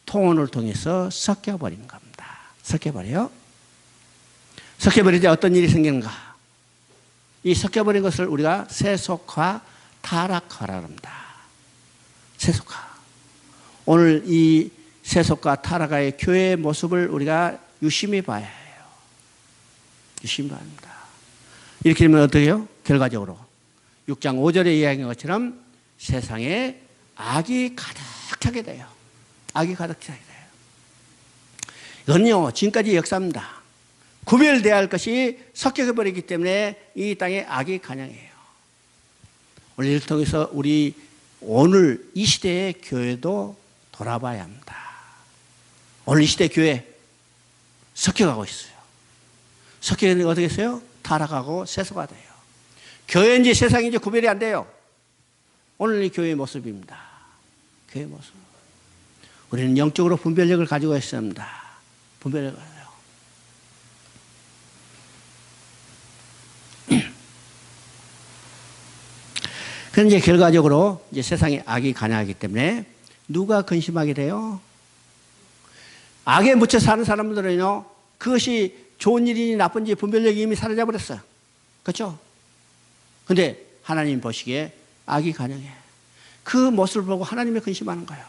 통혼을 통해서 섞여버린 겁니다. 섞여버려요. 섞여버릴 때 어떤 일이 생기는가? 이 섞여버린 것을 우리가 세속화, 타락화라고 합니다. 세속화. 오늘 이 세속과 타락의 교회의 모습을 우리가 유심히 봐야 해요. 유심히 봐야 합니다. 이렇게 되면 어떻게 해요? 결과적으로 6장 5절에 이야기한 것처럼 세상에 악이 가득하게 돼요. 악이 가득하게 돼요. 이건요, 지금까지 역사입니다. 구별되어야 할 것이 섞여버리기 때문에 이 땅에 악이 간영해요. 오늘 이를 통해서 우리 오늘 이 시대의 교회도 돌아봐야 합니다. 오늘 이 시대 교회 섞여가고 있어요. 섞여가는 게 어떻게 했어요? 타락하고 세속화 돼요. 교회인지 세상인지 구별이 안 돼요. 오늘 이 교회의 모습입니다. 교회의 모습. 우리는 영적으로 분별력을 가지고 있어야 합니다. 분별력을 가져요. 그런데 결과적으로 이제 세상에 악이 관여하기 때문에 누가 근심하게 돼요? 악에 묻혀 사는 사람들은요, 그것이 좋은 일이니 나쁜지 분별력이 이미 사라져 버렸어요. 그렇죠? 근데 하나님 보시기에 악이 관영해. 그 모습을 보고 하나님이 근심하는 거예요.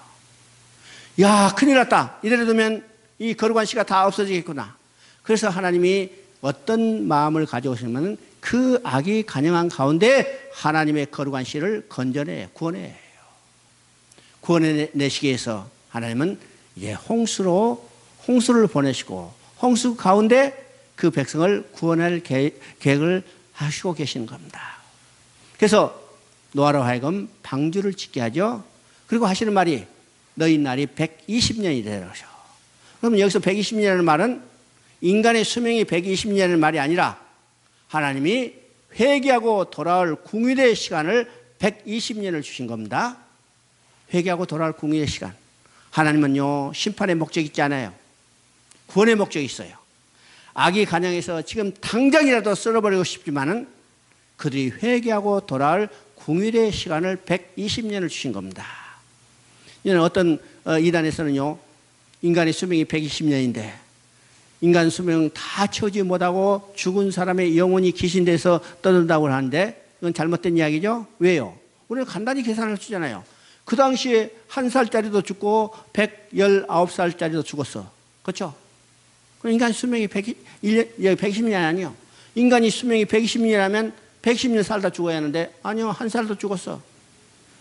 야, 큰일 났다. 이대로 두면 이 거룩한 씨가 다 없어지겠구나. 그래서 하나님이 어떤 마음을 가져오시면 그 악이 간영한 가운데 하나님의 거룩한 씨를 건져내 구원해요. 구원해내시기 위해서 하나님은 이제 홍수를 보내시고 홍수 가운데 그 백성을 구원할 계획을 하시고 계시는 겁니다. 그래서 노아로 하여금 방주를 짓게 하죠. 그리고 하시는 말이 너희 날이 120년이 되라죠. 그럼 여기서 120년이라는 말은 인간의 수명이 120년이라는 말이 아니라 하나님이 회개하고 돌아올 궁일의 시간을 120년을 주신 겁니다. 회개하고 돌아올 궁일의 시간. 하나님은요, 심판의 목적이 있지 않아요. 구원의 목적이 있어요. 악이 간영해서 지금 당장이라도 썰어버리고 싶지만은 그들이 회개하고 돌아올 궁일의 시간을 120년을 주신 겁니다. 이는 어떤 이단에서는요, 인간의 수명이 120년인데 인간 수명 다 채우지 못하고 죽은 사람의 영혼이 귀신돼서 떠든다고 하는데 이건 잘못된 이야기죠. 왜요? 우리는 간단히 계산을 주잖아요. 그 당시에 1살짜리도 죽고 119살짜리도 죽었어. 그렇죠? 그럼 인간 수명이 120년이 아니요. 인간이 수명이 120년이라면 110년 살다 죽어야 하는데 아니요. 1살도 죽었어.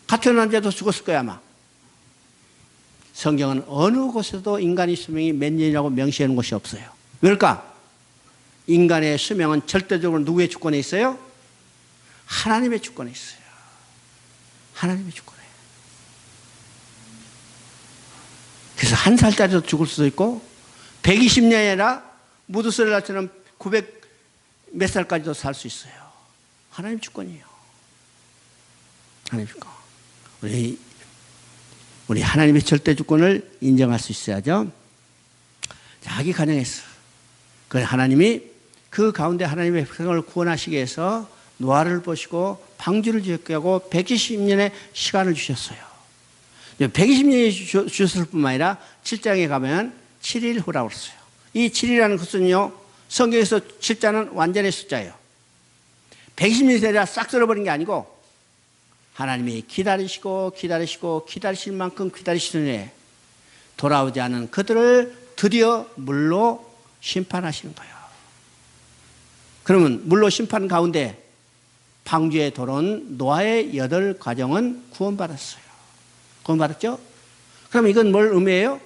같은 남자도 죽었을 거야 아마. 성경은 어느 곳에도 인간의 수명이 몇 년이라고 명시해 놓은 것이 없어요. 왜일까? 인간의 수명은 절대적으로 누구의 주권에 있어요? 하나님의 주권에 있어요. 하나님의 주권에. 그래서 1살짜리도 죽을 수도 있고 120년이 아니라 무드셀라처럼 900 몇 살까지도 살 수 있어요. 하나님 주권이에요. 하나님 주권. 우리 하나님의 절대 주권을 인정할 수 있어야죠. 자기 간영했어. 그 하나님이 그 가운데 하나님의 백성을 구원하시기 위해서 노아를 보시고 방주를 지었게 하고 120년의 시간을 주셨어요. 120년이 주셨을 뿐만 아니라 7장에 가면 7일 후라고 그랬어요. 이 7이라는 것은요, 성경에서 7자는 완전의 숫자예요. 120년이 되라 싹 썰어버린 게 아니고 하나님이 기다리시고 기다리시고 기다리실 만큼 기다리시더니 돌아오지 않은 그들을 드디어 물로 심판하시는 거예요. 그러면 물로 심판 가운데 방주에 들어온 노아의 8가정은 구원받았어요. 구원받았죠? 그럼 이건 뭘 의미해요?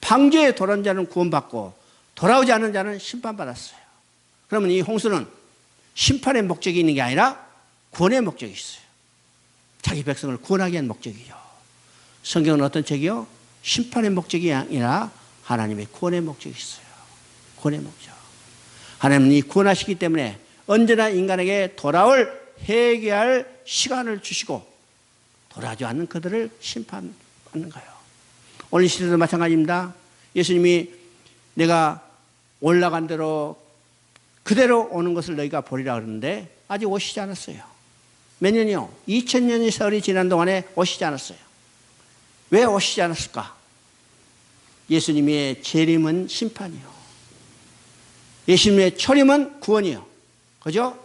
방주에 들어온 자는 구원받고 돌아오지 않은 자는 심판받았어요. 그러면 이 홍수는 심판의 목적이 있는 게 아니라 구원의 목적이 있어요. 자기 백성을 구원하기 위한 목적이죠. 성경은 어떤 책이요? 심판의 목적이 아니라 하나님의 구원의 목적이 있어요. 구원의 목적. 하나님이 구원하시기 때문에 언제나 인간에게 돌아올 회개할 시간을 주시고 돌아오지 않는 그들을 심판하는 거예요. 오늘 시대도 마찬가지입니다. 예수님이 내가 올라간 대로 그대로 오는 것을 너희가 보리라 그러는데 아직 오시지 않았어요. 몇 년이요? 2000년의 세월이 지난 동안에 오시지 않았어요. 왜 오시지 않았을까? 예수님의 재림은 심판이요. 예수님의 초림은 구원이요. 그죠?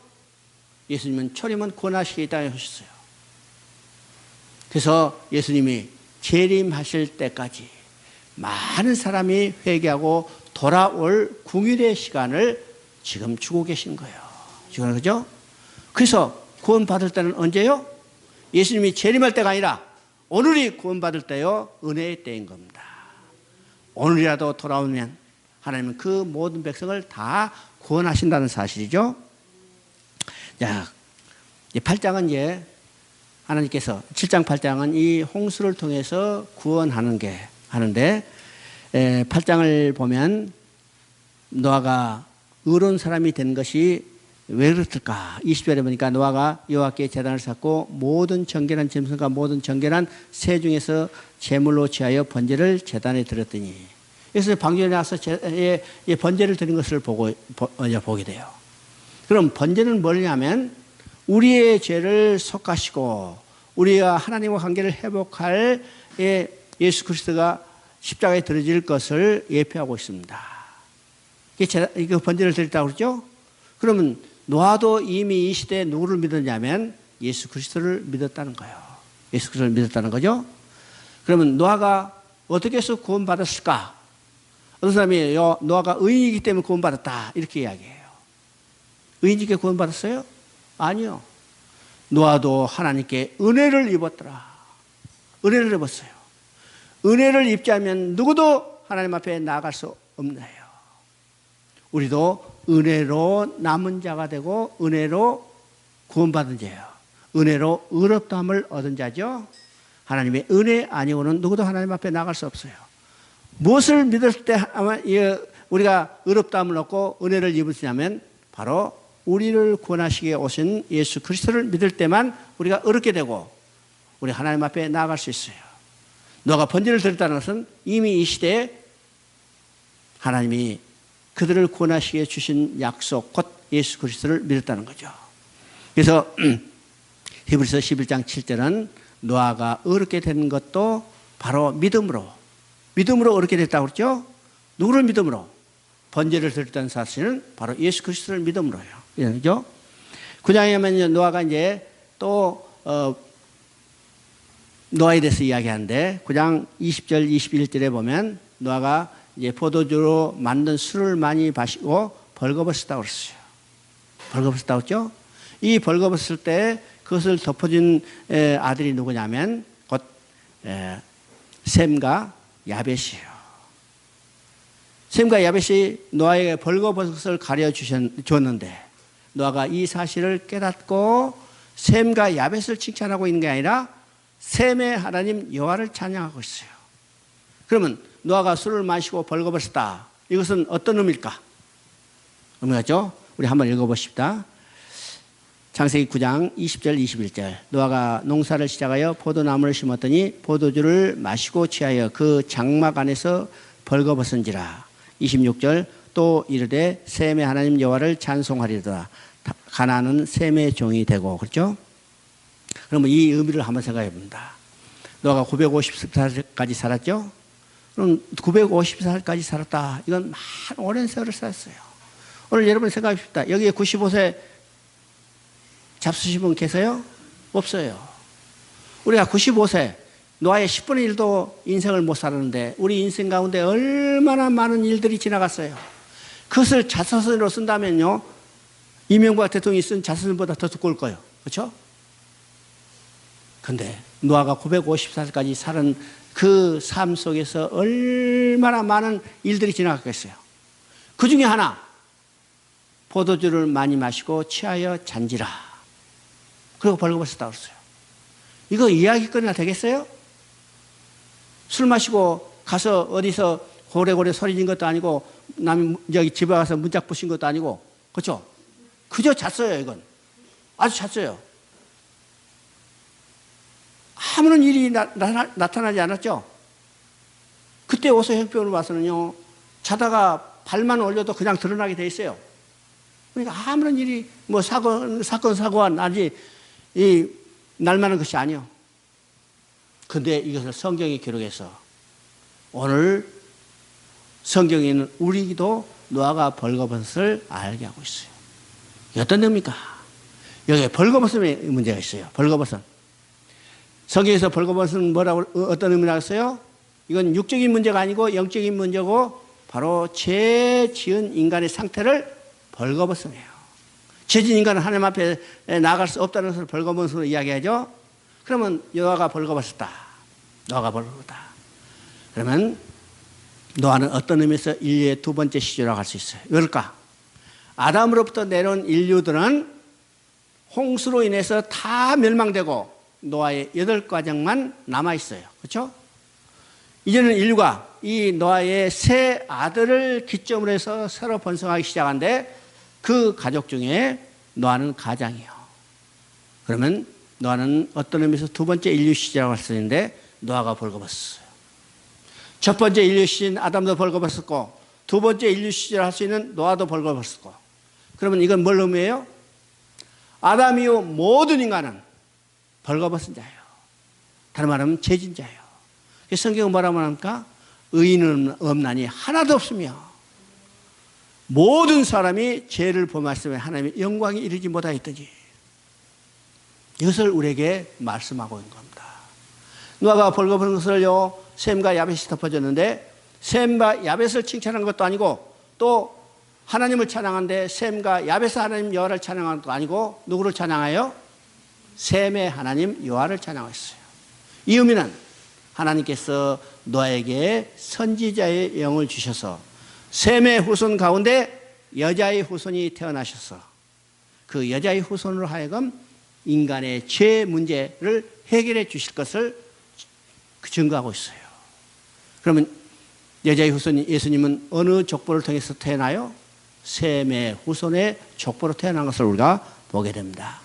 예수님은 초림은 구원하시기 때문에 오셨어요. 그래서 예수님이 재림하실 때까지 많은 사람이 회개하고 돌아올 궁일의 시간을 지금 주고 계신 거예요. 지금 그죠? 그래서 구원받을 때는 언제요? 예수님이 재림할 때가 아니라 오늘이 구원받을 때요, 은혜의 때인 겁니다. 오늘이라도 돌아오면 하나님은 그 모든 백성을 다 구원하신다는 사실이죠. 자, 8장은 이제 하나님께서 7장 8장은 이 홍수를 통해서 구원하는 게 하는데 8장을 보면 노아가 의로운 사람이 된 것이 왜 그랬을까? 20절에 보니까 노아가 여호와께 제단을 쌓고 모든 정결한 짐승과 모든 정결한 새 중에서 제물로 취하여 번제를 제단에 드렸더니, 그래서 방주에 나와서 번제를 드린 것을 보게 돼요. 그럼 번제는 뭐냐면 우리의 죄를 속하시고 우리가 하나님과 관계를 회복할 예수 그리스도가 십자가에 들어질 것을 예표하고 있습니다. 이거 번제를 드렸다고 그러죠? 그러면 노아도 이미 이 시대에 누구를 믿었냐면 예수 그리스도를 믿었다는 거예요. 예수 그리스도를 믿었다는 거죠. 그러면 노아가 어떻게 해서 구원받았을까? 어떤 사람이 노아가 의인이기 때문에 구원받았다 이렇게 이야기해요. 의인이게 구원받았어요? 아니요. 노아도 하나님께 은혜를 입었더라. 은혜를 입었어요. 은혜를 입지 않으면 누구도 하나님 앞에 나아갈 수 없네요. 우리도 은혜로 남은 자가 되고 은혜로 구원받은 자예요. 은혜로 의롭다함을 얻은 자죠. 하나님의 은혜 아니고는 누구도 하나님 앞에 나갈 수 없어요. 무엇을 믿을 때 아마 우리가 의롭다함을 얻고 은혜를 입으시냐면 바로 우리를 구원하시기 위해 오신 예수 그리스도를 믿을 때만 우리가 의롭게 되고 우리 하나님 앞에 나아갈 수 있어요. 너가 번제를 드렸다는 것은 이미 이 시대에 하나님이 그들을 구원하시기 위해 주신 약속 곧 예수 그리스도를 믿었다는 거죠. 그래서 히브리서 11장 7절은 노아가 어렵게 된 것도 바로 믿음으로 어렵게 됐다고 그랬죠. 누구를 믿음으로? 번제를 드렸다는 사실은 바로 예수 그리스도를 믿음으로요. 그죠? 9장에 보면 노아가 이제 또 노아에 대해서 이야기하는데 9장 20절 21절에 보면 노아가 이제 포도주로 만든 술을 많이 마시고 벌거벗었다고 그랬어요. 벌거벗었다고 했죠? 이 벌거벗을 때 그것을 덮어준 아들이 누구냐면 곧 셈과 야벳이에요. 셈과 야벳이 노아에게 벌거벗을 가려주었는데 노아가 이 사실을 깨닫고 셈과 야벳을 칭찬하고 있는 게 아니라 셈의 하나님 여호와를 찬양하고 있어요. 그러면 노아가 술을 마시고 벌거벗었다. 이것은 어떤 의미일까? 의미가죠? 우리 한번 읽어보십시다. 창세기 9장 20절 21절 노아가 농사를 시작하여 포도나무를 심었더니 포도주를 마시고 취하여 그 장막 안에서 벌거벗은지라. 26절 또 이르되 셈의 하나님 여호와를 찬송하리로다. 가나안은 셈의 종이 되고. 그렇죠? 그러면 이 의미를 한번 생각해 봅니다. 노아가 950살까지 살았죠? 그럼 950살까지 살았다. 이건 많은 오랜 세월을 살았어요. 오늘 여러분 생각해 봅시다. 여기에 95세 잡수신 분 계세요? 없어요. 우리가 95세 노아의 10분의 1도 인생을 못 살았는데 우리 인생 가운데 얼마나 많은 일들이 지나갔어요. 그것을 자서전으로 쓴다면요, 이명박 대통령이 쓴 자서전보다 더 두꺼울 거예요. 그렇죠? 근데 노아가 950살까지 사는 그 삶 속에서 얼마나 많은 일들이 지나갔겠어요. 그 중에 하나, 포도주를 많이 마시고 취하여 잔지라. 그리고 벌거벗었다고 그랬어요. 이거 이야기거리나 되겠어요? 술 마시고 가서 어디서 고래고래 소리 진 것도 아니고 남이 저기 집에 가서 문짝 부신 것도 아니고, 그렇죠? 그저 잤어요. 이건 아주 잤어요. 아무런 일이 나타나지 않았죠. 그때 오소 형편으로 봐서는요, 자다가 발만 올려도 그냥 드러나게 돼 있어요. 그러니까 아무런 일이 뭐 사건 사고가 나지 이 날만한 것이 아니요. 근데 이것을 성경에 기록해서 오늘 성경에 있는 우리도 노아가 벌거벗을 알게 하고 있어요. 이게 어떤 의미입니까? 여기에 벌거벗음의 문제가 있어요. 벌거벗음. 성경에서 벌거벗은 뭐라고, 어떤 의미라고 했어요? 이건 육적인 문제가 아니고 영적인 문제고 바로 죄 지은 인간의 상태를 벌거벗음이에요. 죄진 인간은 하나님 앞에 나아갈 수 없다는 것을 벌거벗음으로 이야기하죠. 그러면 노아가 벌거벗었다. 노아가 벌거벗었다. 그러면 노아는 어떤 의미에서 인류의 두 번째 시조라고 할 수 있어요. 왜일까? 아담으로부터 내려온 인류들은 홍수로 인해서 다 멸망되고 노아의 8가정만 남아있어요. 그렇죠? 이제는 인류가 이 노아의 세 아들을 기점으로 해서 새로 번성하기 시작한데 그 가족 중에 노아는 가장이에요. 그러면 노아는 어떤 의미에서 두 번째 인류 시대라고 할 수 있는데 노아가 벌거벗었어요. 첫 번째 인류 시대는 아담도 벌거벗었고 두 번째 인류 시대를 할 수 있는 노아도 벌거벗었고, 그러면 이건 뭘 의미해요? 아담 이후 모든 인간은 벌거벗은 자예요. 다른 말하면 죄진 자예요. 성경은 뭐라고 합니까? 의인은 없나니 하나도 없으며 모든 사람이 죄를 범하였으며 하나님의 영광에 이르지 못하였더니, 이것을 우리에게 말씀하고 있는 겁니다. 노아가 벌거벗은 것을요, 셈과 야벳이 덮어줬는데 셈과 야벳을 칭찬한 것도 아니고 또 하나님을 찬양하는데 셈과 야벳의 하나님 여호와를 찬양하는 것도 아니고 누구를 찬양해요? 셈의 하나님 여호와를 찬양했어요. 이 의미는 하나님께서 노아에게 선지자의 영을 주셔서 셈의 후손 가운데 여자의 후손이 태어나셔서 그 여자의 후손으로 하여금 인간의 죄 문제를 해결해 주실 것을 증거하고 있어요. 그러면 여자의 후손 예수님은 어느 족보를 통해서 태어나요? 셈의 후손의 족보로 태어난 것을 우리가 보게 됩니다.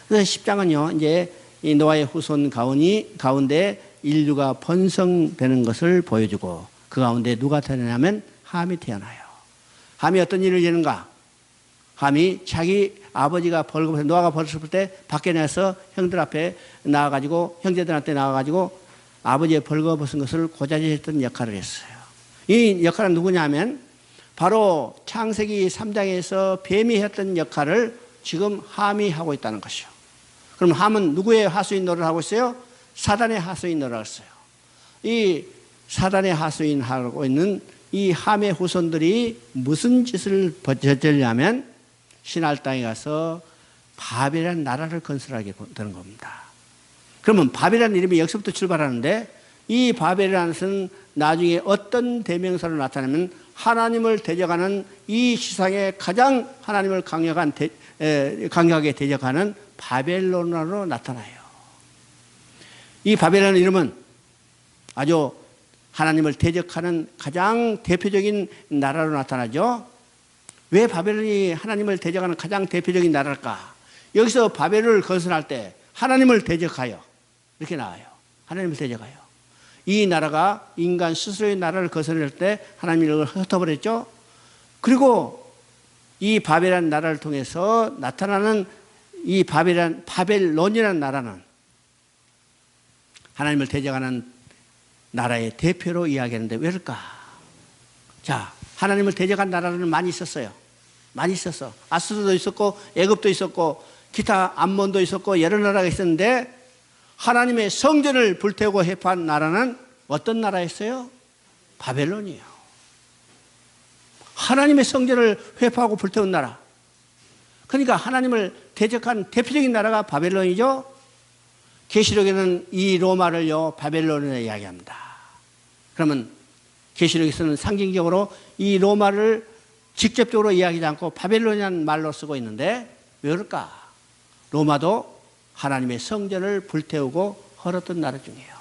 그래서 10장은요, 이제 이 노아의 후손 가운데 인류가 번성되는 것을 보여주고 그 가운데 누가 태어나냐면 함이 태어나요. 함이 어떤 일을 지는가? 함이 자기 아버지가 벌거벗어 노아가 벌거벗을 때 밖에 나서 형들 앞에 나와가지고 형제들한테 나와가지고 아버지의 벌거벗은 것을 고자질했던 역할을 했어요. 이 역할은 누구냐면 바로 창세기 3장에서 뱀이 했던 역할을 지금 함이 하고 있다는 것이요. 그럼 함은 누구의 하수인 노릇을 하고 있어요? 사단의 하수인 노릇을 했어요. 이 사단의 하수인 하고 있는 이 함의 후손들이 무슨 짓을 저지르냐면 신할 땅에 가서 바벨이라는 나라를 건설하게 되는 겁니다. 그러면 바벨이라는 이름이 여기서부터 출발하는데 이 바벨이라는 것은 나중에 어떤 대명사로 나타나면 하나님을 대적하는 이 세상에 가장 하나님을 강력하게 대적하는 바벨론으로 나타나요. 이 바벨이라는 이름은 아주 하나님을 대적하는 가장 대표적인 나라로 나타나죠. 왜 바벨론이 하나님을 대적하는 가장 대표적인 나라일까? 여기서 바벨을 건설할 때 하나님을 대적하여 이렇게 나와요. 하나님을 대적하여. 이 나라가 인간 스스로의 나라를 건설할 때 하나님이 이걸 흩어버렸죠. 그리고 이 바벨이라는 나라를 통해서 나타나는 이 바벨론이라는 나라는 하나님을 대적하는 나라의 대표로 이야기하는데 왜일까? 자, 하나님을 대적한 나라는 많이 있었어요. 많이 있었어. 아수르도 있었고 애굽도 있었고 기타 암몬도 있었고 여러 나라가 있었는데 하나님의 성전을 불태우고 해파한 나라는 어떤 나라였어요? 바벨론이에요. 하나님의 성전을 회파하고 불태운 나라. 그러니까 하나님을 대적한 대표적인 나라가 바벨론이죠. 계시록에는 이 로마를요 바벨론이라고 이야기합니다. 그러면 계시록에서는 상징적으로 이 로마를 직접적으로 이야기하지 않고 바벨론이라는 말로 쓰고 있는데 왜 그럴까? 로마도 하나님의 성전을 불태우고 헐었던 나라 중이에요.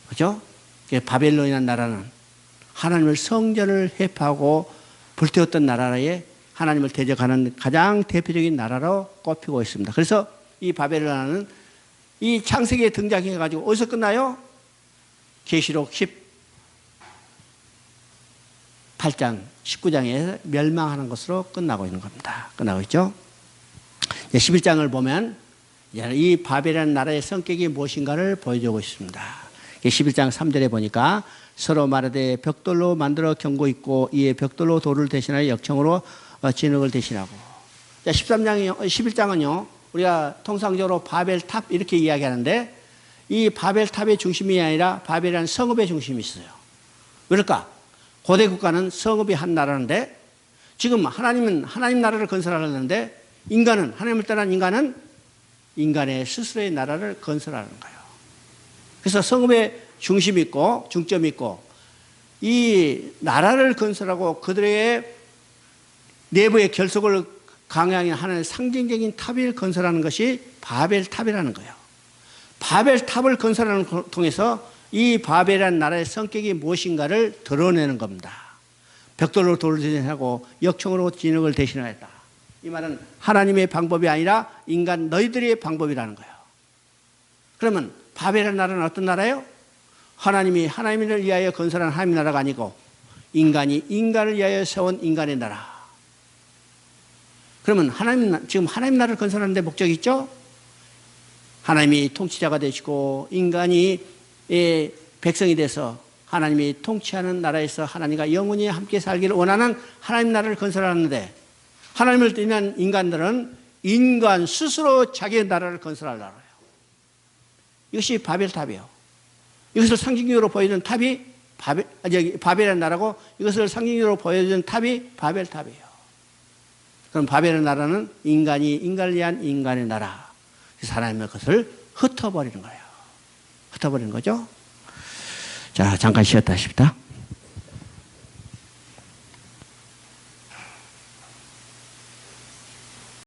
그렇죠? 바벨론이라는 나라는 하나님의 성전을 회파하고 불태웠던 나라에 하나님을 대적하는 가장 대표적인 나라로 꼽히고 있습니다. 그래서 이 바벨론은 이 창세기에 등장해가지고 어디서 끝나요? 계시록 18장, 19장에 멸망하는 것으로 끝나고 있는 겁니다. 끝나고 있죠? 11장을 보면 이 바벨이라는 나라의 성격이 무엇인가를 보여주고 있습니다. 11장 3절에 보니까 서로 말하되 벽돌로 만들어 경고 있고 이에 벽돌로 돌을 대신하여 역청으로 진흙을 대신하고. 11장은요 우리가 통상적으로 바벨탑 이렇게 이야기하는데 이 바벨탑의 중심이 아니라 바벨이라는 성읍의 중심이 있어요. 왜일까? 고대 국가는 성읍이 한 나라인데 지금 하나님은 하나님 나라를 건설하려는데 인간은 하나님을 떠난 인간은 인간의 스스로의 나라를 건설하는 거예요. 그래서 성읍의 중심이 있고 중점이 있고 이 나라를 건설하고 그들의 내부의 결속을 강양인 하나의 상징적인 탑을 건설하는 것이 바벨탑이라는 거예요. 바벨탑을 건설하는 걸 통해서 이 바벨이라는 나라의 성격이 무엇인가를 드러내는 겁니다. 벽돌로 돌을 대신하고 역청으로 진흙을 대신하였다. 이 말은 하나님의 방법이 아니라 인간 너희들의 방법이라는 거예요. 그러면 바벨이라는 나라는 어떤 나라예요? 하나님이 하나님을 위하여 건설한 하나님의 나라가 아니고 인간이 인간을 위하여 세운 인간의 나라. 그러면 지금 하나님 나라를 건설하는 데 목적이 있죠? 하나님이 통치자가 되시고 인간이 백성이 돼서 하나님이 통치하는 나라에서 하나님과 영원히 함께 살기를 원하는 하나님 나라를 건설하는데 하나님을 떠난 인간들은 인간 스스로 자기의 나라를 건설하려고 해요. 이것이 바벨탑이에요. 이것을 상징적으로 보여주는 탑이 바벨이라는 나라고 이것을 상징적으로 보여주는 탑이 바벨탑이에요. 그럼 바벨의 나라는 인간이 인간을 위한 인간의 나라. 그래서 하나님의 것을 흩어버리는 거예요. 흩어버리는 거죠. 자, 잠깐 쉬었다 하십시다.